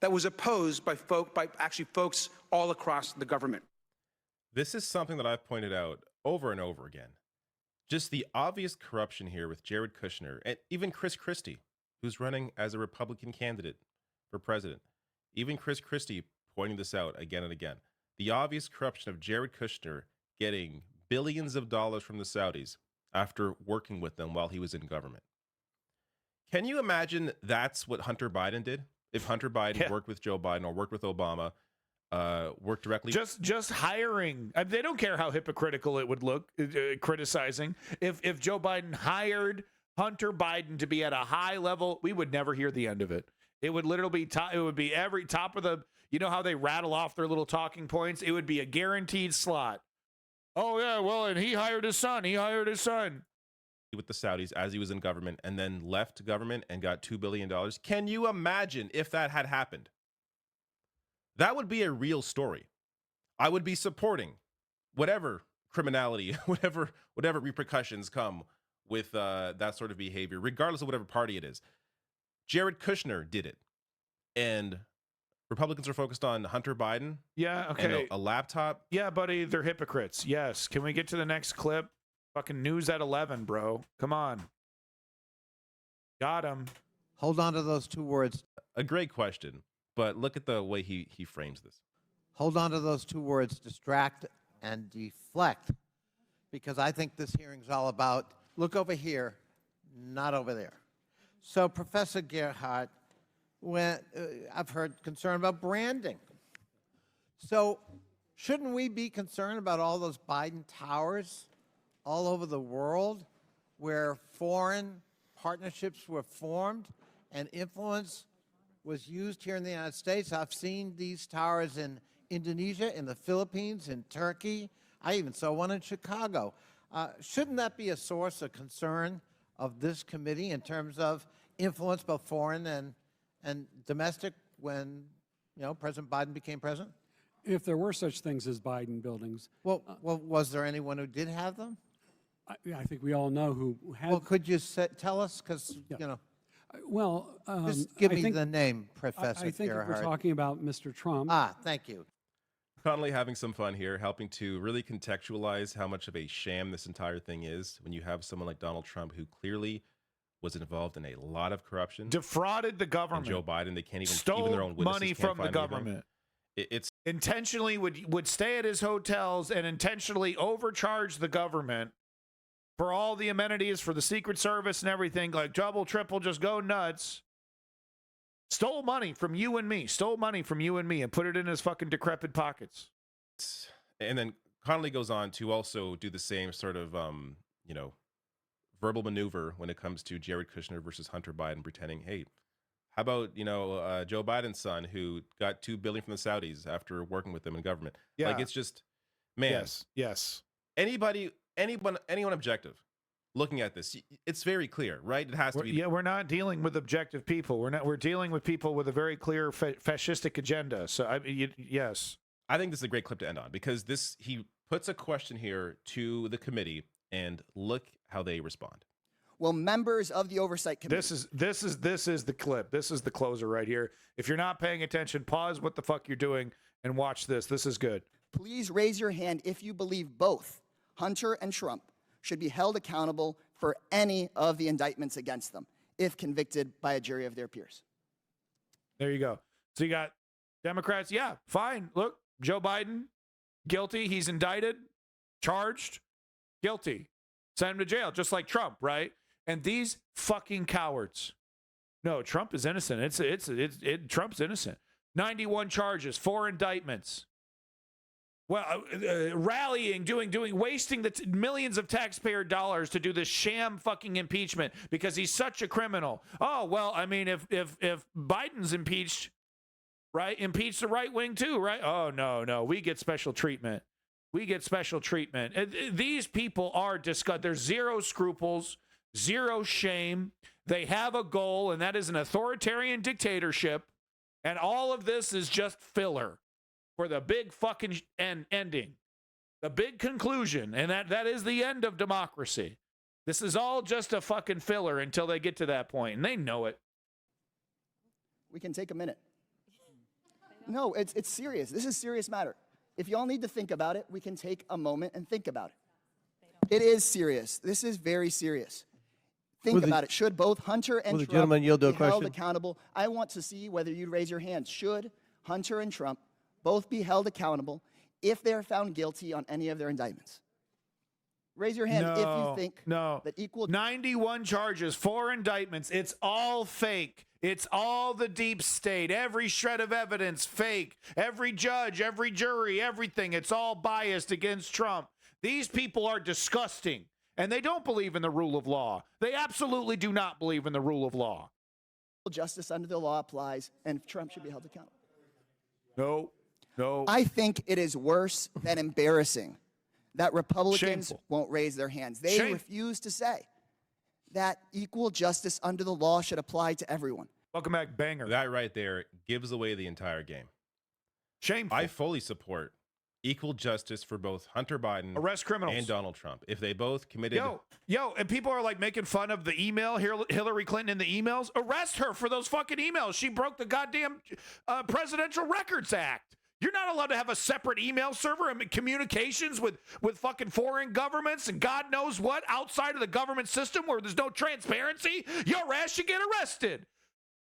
that was opposed by folks all across the government. This is something that I've pointed out over and over again. Just the obvious corruption here with Jared Kushner and even Chris Christie, who's running as a Republican candidate for president. Even Chris Christie pointing this out again and again. The obvious corruption of Jared Kushner getting billions of dollars from the Saudis after working with them while he was in government. Can you imagine that's what Hunter Biden did? If Hunter Biden worked with Joe Biden or worked with Obama, worked directly. Just hiring. They don't care how hypocritical it would look, criticizing. If Joe Biden hired Hunter Biden to be at a high level, we would never hear the end of it. It would literally be it would be every top of the. You know how they rattle off their little talking points? It would be a guaranteed slot. Oh yeah, well, and he hired his son. With the Saudis as he was in government and then left government and got $2 billion. Can you imagine if that had happened? That would be a real story. I would be supporting whatever criminality, whatever repercussions come with that sort of behavior, regardless of whatever party it is. Jared Kushner did it. And Republicans are focused on Hunter Biden. Yeah, okay. And a laptop. Yeah, buddy, they're hypocrites. Yes. Can we get to the next clip? Fucking news at 11, bro. Come on. Got him. Hold on to those two words. A great question, but look at the way he frames this. Hold on to those two words, distract and deflect, because I think this hearing's all about, look over here, not over there. So, Professor Gerhardt, I've heard concern about branding. So, shouldn't we be concerned about all those Biden towers all over the world where foreign partnerships were formed and influence was used here in the United States? I've seen these towers in Indonesia, in the Philippines, in Turkey. I even saw one in Chicago. Shouldn't that be a source of concern of this committee in terms of influence, both foreign and domestic, when President Biden became president? If there were such things as Biden buildings. Well, was there anyone who did have them? I think we all know who had. Well, could you tell us? Because, Well, just give me the name, Professor I think if Gerhardt. we're talking about Mr. Trump. Thank you. Connolly having some fun here, helping to really contextualize how much of a sham this entire thing is when you have someone like Donald Trump who clearly was involved in a lot of corruption. Defrauded the government. And Joe Biden, they can't even stole even their own witnesses money can't from the find government. It's intentionally would stay at his hotels and intentionally overcharge the government for all the amenities for the Secret Service and everything, like double, triple, just go nuts. Stole money from you and me, and put it in his fucking decrepit pockets. And then Connolly goes on to also do the same sort of, verbal maneuver when it comes to Jared Kushner versus Hunter Biden, pretending, hey, how about, Joe Biden's son who got $2 billion from the Saudis after working with them in government? Yeah. Like, it's just, man. Yes. Anyone objective looking at this, it's very clear, right? It has to be. Yeah, we're not dealing with objective people. We're dealing with people with a very clear fascistic agenda. So, yes. I think this is a great clip to end on because he puts a question here to the committee and look how they respond. Well, members of the Oversight Committee. This is the clip. This is the closer right here. If you're not paying attention, pause what the fuck you're doing and watch this. This is good. Please raise your hand if you believe both Hunter and Trump should be held accountable for any of the indictments against them if convicted by a jury of their peers. There you go. So you got Democrats. Yeah, fine. Look, Joe Biden, guilty. He's indicted, charged, guilty. Send him to jail, just like Trump, right? And these fucking cowards. No, Trump is innocent. Trump's innocent. 91 charges, 4 indictments. Well, rallying, wasting the millions of taxpayer dollars to do this sham fucking impeachment because he's such a criminal. Oh, well, I mean, if Biden's impeached, right? Impeach the right wing too, right? Oh, no, we get special treatment. These people are disgusting. There's zero scruples, zero shame. They have a goal, and that is an authoritarian dictatorship. And all of this is just filler for the big fucking ending, the big conclusion. And that is the end of democracy. This is all just a fucking filler until they get to that point, and they know it. We can take a minute. No, it's serious. This is a serious matter. If y'all need to think about it, we can take a moment and think about it. It is serious. This is very serious. Think about it. Should both Hunter and Trump be held accountable? I want to see whether you'd raise your hands. Should Hunter and Trump both be held accountable if they're found guilty on any of their indictments. Raise your hand if you think that equal 91 charges, 4 indictments. It's all fake. It's all the deep state. Every shred of evidence, fake. Every judge, every jury, everything. It's all biased against Trump. These people are disgusting, and they don't believe in the rule of law. They absolutely do not believe in the rule of law. Justice under the law applies, and Trump should be held accountable. No. I think it is worse than embarrassing that Republicans won't raise their hands. They refuse to say that equal justice under the law should apply to everyone. Welcome back, Banger. That right there gives away the entire game. Shameful. I fully support equal justice for both Hunter Biden arrest criminals and Donald Trump if they both committed. And people are like making fun of the email, Hillary Clinton in the emails. Arrest her for those fucking emails. She broke the goddamn Presidential Records Act. You're not allowed to have a separate email server and communications with fucking foreign governments and God knows what outside of the government system where there's no transparency. Your ass should get arrested.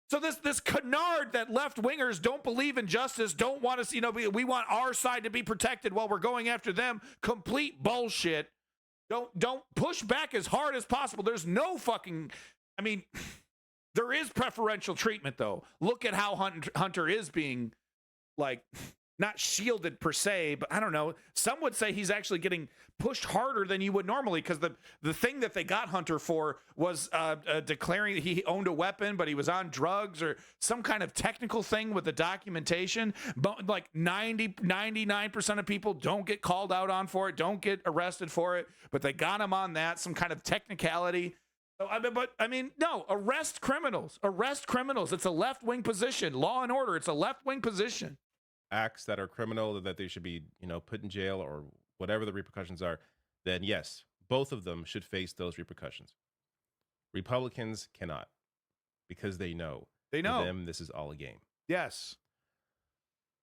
So this canard that left-wingers don't believe in justice, don't want us, we want our side to be protected while we're going after them. Complete bullshit. Don't push back as hard as possible. There's no fucking, there is preferential treatment though. Look at how Hunter is being like, not shielded per se, but I don't know. Some would say he's actually getting pushed harder than you would normally because the thing that they got Hunter for was declaring that he owned a weapon, but he was on drugs or some kind of technical thing with the documentation. But like 99% of people don't get called out on for it, don't get arrested for it, but they got him on that, some kind of technicality. So, no, arrest criminals. Arrest criminals. It's a left-wing position. Law and order, it's a left-wing position. Acts that are criminal, that they should be, put in jail or whatever the repercussions are, then yes, both of them should face those repercussions. Republicans cannot, because they know. For them, this is all a game. Yes.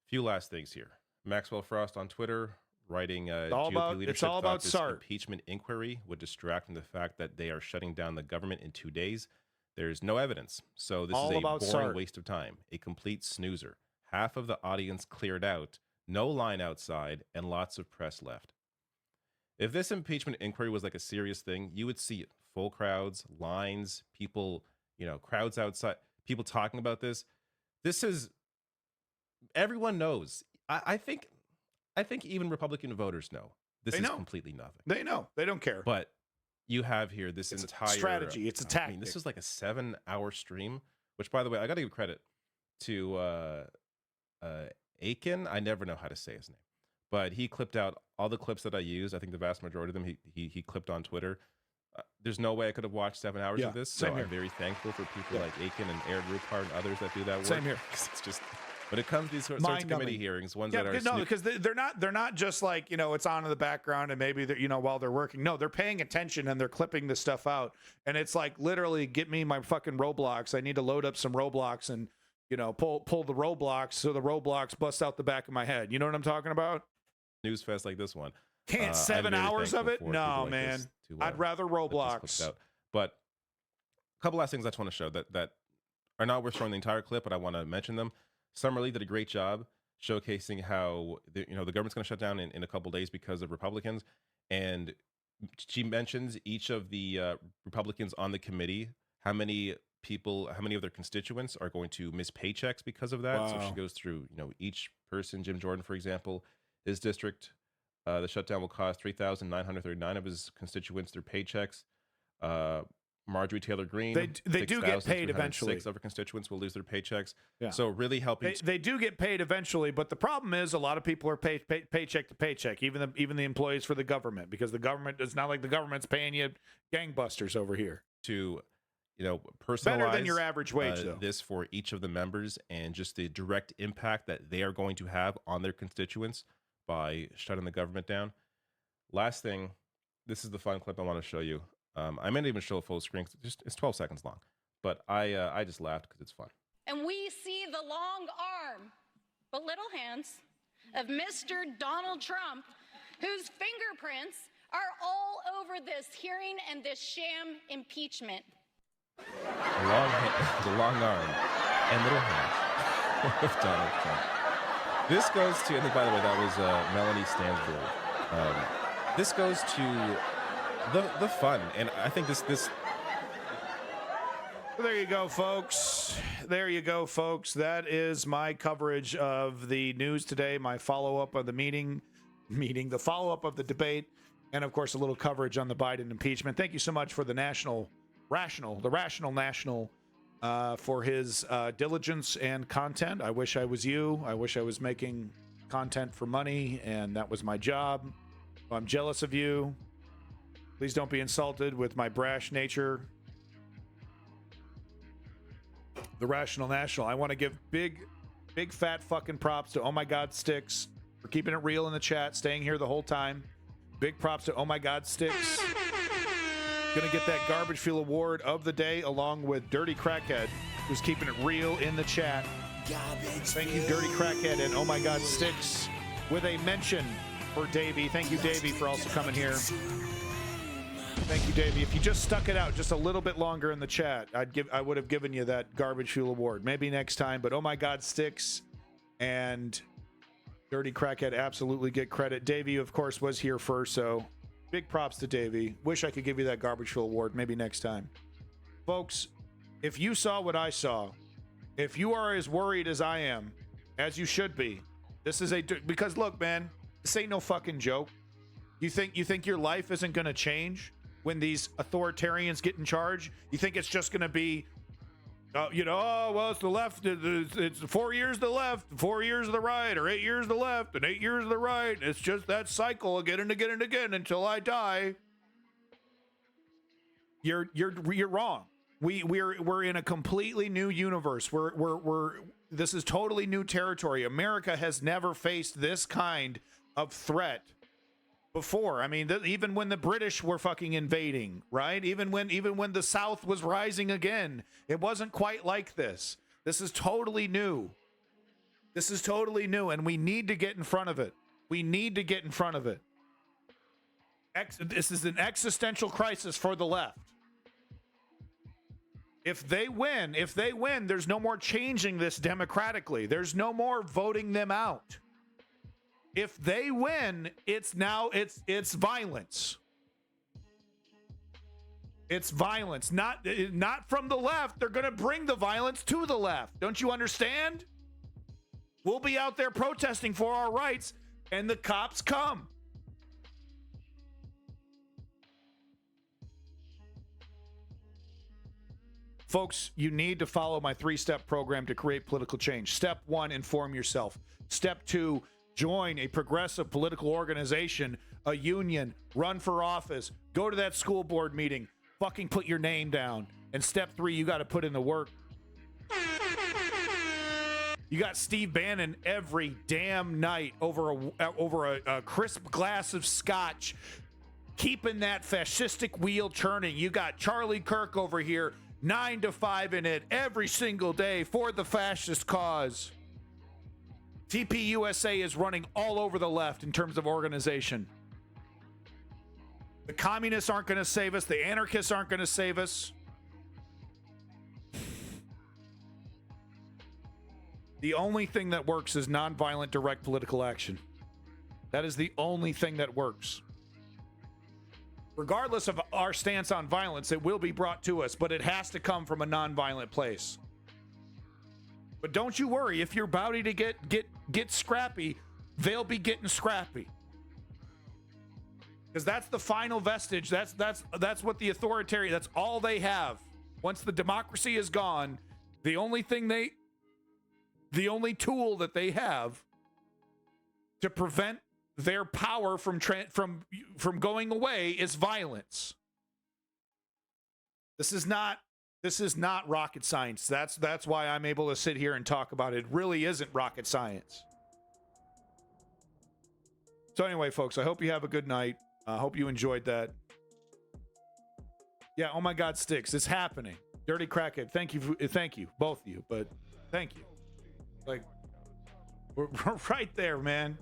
Few last things here. Maxwell Frost on Twitter writing GOP leadership thought this impeachment inquiry would distract from the fact that they are shutting down the government in 2 days. There's no evidence, so this is a boring waste of time, a complete snoozer. Half of the audience cleared out, no line outside, and lots of press left. If this impeachment inquiry was like a serious thing, you would see full crowds, lines, people, crowds outside, people talking about this. This is, everyone knows. I think even Republican voters know this is completely nothing. They know. They don't care. But you have here this entire strategy. It's a tactic. This is like a 7-hour stream, which, by the way, I got to give credit to Aiken. I never know how to say his name, but he clipped out all the clips that I used. I think the vast majority of them he clipped on Twitter. There's no way I could have watched 7 hours of this, so I'm very thankful for people like Aiken and Aaron Rupar and others that do that work. Same here. It's just, when it comes to these sorts of committee hearings, ones that are because they're not just like it's on in the background and maybe they're, while they're working. No, they're paying attention and they're clipping this stuff out, and it's like literally get me my fucking Roblox. I need to load up some Roblox and pull the Roblox so the Roblox busts out the back of my head. You know what I'm talking about? News fest like this one. Can't 7 hours of it? No, like man. I'd rather Roblox. But a couple last things I just want to show that are not worth showing the entire clip, but I want to mention them. Summer Lee did a great job showcasing how the government's going to shut down in a couple days because of Republicans, and she mentions each of the Republicans on the committee, how many of their constituents are going to miss paychecks because of that. Wow. So she goes through, each person. Jim Jordan, for example, his district, the shutdown will cost 3,939 of his constituents their paychecks. Marjorie Taylor Greene, they do get paid eventually. 6 of her constituents will lose their paychecks. Yeah. So really helping. They do get paid eventually, but the problem is a lot of people are paid paycheck to paycheck, even the employees for the government, because the government, it's not like the government's paying you gangbusters over here. To personalize better than your average wage, though. This for each of the members and just the direct impact that they are going to have on their constituents by shutting the government down. Last thing, this is the fun clip I want to show you. I may not even show a full screen. It's 12 seconds long, but I just laughed because it's fun. And we see the long arm, but little hands of Mr. Donald Trump, whose fingerprints are all over this hearing and this sham impeachment. The long arm and little hands of Donald Trump. This goes to, and by the way, that was Melanie Stansbury. This goes to the fun, and I think this. There you go, folks. There you go, folks. That is my coverage of the news today. My follow-up of the the follow-up of the debate, and of course, a little coverage on the Biden impeachment. Thank you so much for the rational national. For his diligence and content. I wish I was you. I wish I was making content for money, and that was my job. I'm jealous of you. Please don't be insulted with my brash nature. The Rational National. I want to give big fat fucking props to Oh My God Sticks for keeping it real in the chat, staying here the whole time. Big props to Oh My God Sticks. Gonna get that Garbage Fuel Award of the day along with Dirty Crackhead, who's keeping it real in the chat. Thank you, Dirty Crackhead and Oh My God Sticks, with a mention for Davey. Thank you, Davey, for also coming here. Thank you, Davey. If you just stuck it out just a little bit longer in the chat, I would have given you that Garbage Fuel Award. Maybe next time, but Oh My God Sticks and Dirty Crackhead absolutely get credit. Davey, of course, was here first, so big props to Davey. Wish I could give you that Garbage Fuel Award. Maybe next time. Folks, if you saw what I saw, if you are as worried as I am, as you should be, this is because look, man, this ain't no fucking joke. You think your life isn't going to change when these authoritarians get in charge? You think it's just going to be, oh, well, it's the left. It's 4 years to the left, 4 years to the right, or 8 years to the left, and 8 years to the right. It's just that cycle again and again and again until I die. You're wrong. We're in a completely new universe. This is totally new territory. America has never faced this kind of threat before. I mean, even when the British were fucking invading, right? Even when the South was rising again, it wasn't quite like this. This is totally new. This is totally new, and we need to get in front of it. We need to get in front of it. This is an existential crisis for the left. If they win, there's no more changing this democratically. There's no more voting them out. If they win, it's violence. It's violence, not from the left. They're going to bring the violence to the left. Don't you understand? We'll be out there protesting for our rights, and the cops come. Folks, you need to follow my 3-step program to create political change. Step 1, inform yourself. Step 2, join a progressive political organization, a union, run for office, go to that school board meeting, fucking put your name down. And step 3, you got to put in the work. You got Steve Bannon every damn night over a crisp glass of scotch, keeping that fascistic wheel turning. You got Charlie Kirk over here, 9 to 5 in it every single day for the fascist cause. TPUSA is running all over the left in terms of organization. The communists aren't going to save us. The anarchists aren't going to save us. The only thing that works is nonviolent direct political action. That is the only thing that works. Regardless of our stance on violence, it will be brought to us, but it has to come from a nonviolent place. But don't you worry, if you're about to get scrappy, they'll be getting scrappy. Because that's the final vestige. That's what the authoritarian, that's all they have. Once the democracy is gone, the only tool that they have to prevent their power from going away is violence. This is not rocket science. That's why I'm able to sit here and talk about it. It really isn't rocket science. So anyway, folks, I hope you have a good night. I hope you enjoyed that. Yeah, oh my God, Sticks, it's happening. Dirty Crackhead, thank you, both of you, but thank you. Like, we're right there, man.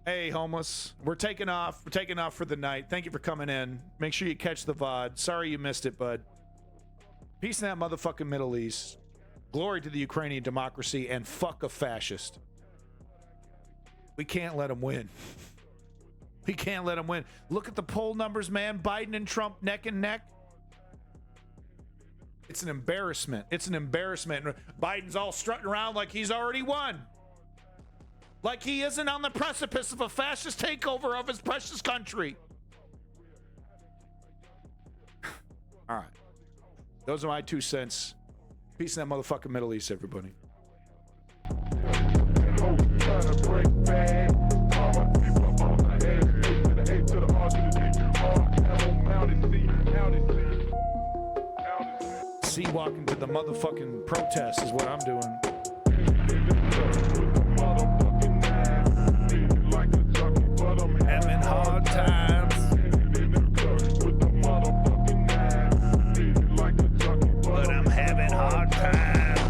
Hey, homeless, we're taking off. We're taking off for the night. Thank you for coming in. Make sure you catch the VOD. Sorry you missed it, bud. Peace in that motherfucking Middle East. Glory to the Ukrainian democracy, and fuck a fascist. We can't let him win. We can't let him win. Look at the poll numbers, man. Biden and Trump neck and neck. It's an embarrassment. It's an embarrassment. Biden's all strutting around like he's already won. Like he isn't on the precipice of a fascist takeover of his precious country. All right. Those are my 2 cents. Peace in that motherfucking Middle East, everybody. See, walking to the motherfucking protest is what I'm doing. Having hard times. But I'm having hard times.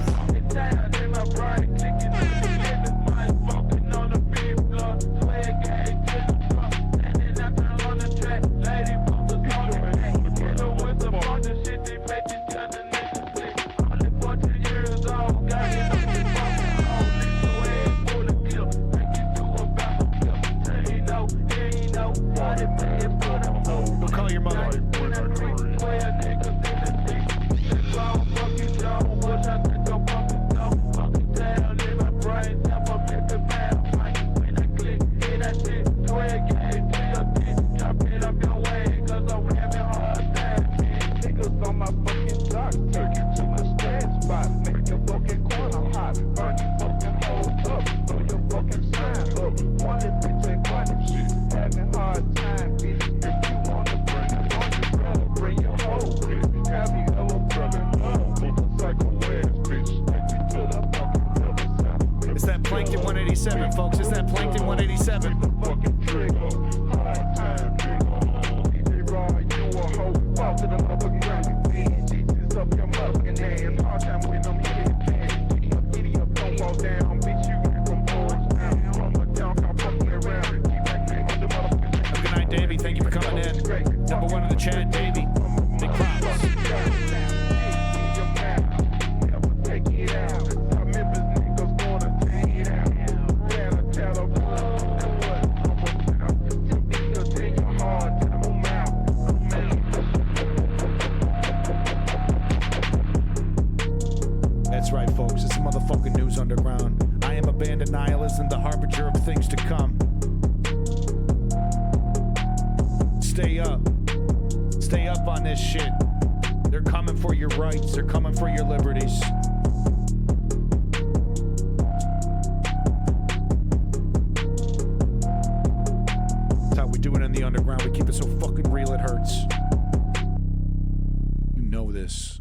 Go call your mother. It's that Plankton 187, folks. It's that Plankton 187. Good night, Davey. Thank you for coming in. Number 1 in the chat, Davey. Big props. That's right, folks. It's the motherfucking News Underground. I am a band of nihilism, the harbinger of things to come. Stay up. Stay up on this shit. They're coming for your rights. They're coming for your liberties. That's how we do it in the underground. We keep it so fucking real it hurts. You know this.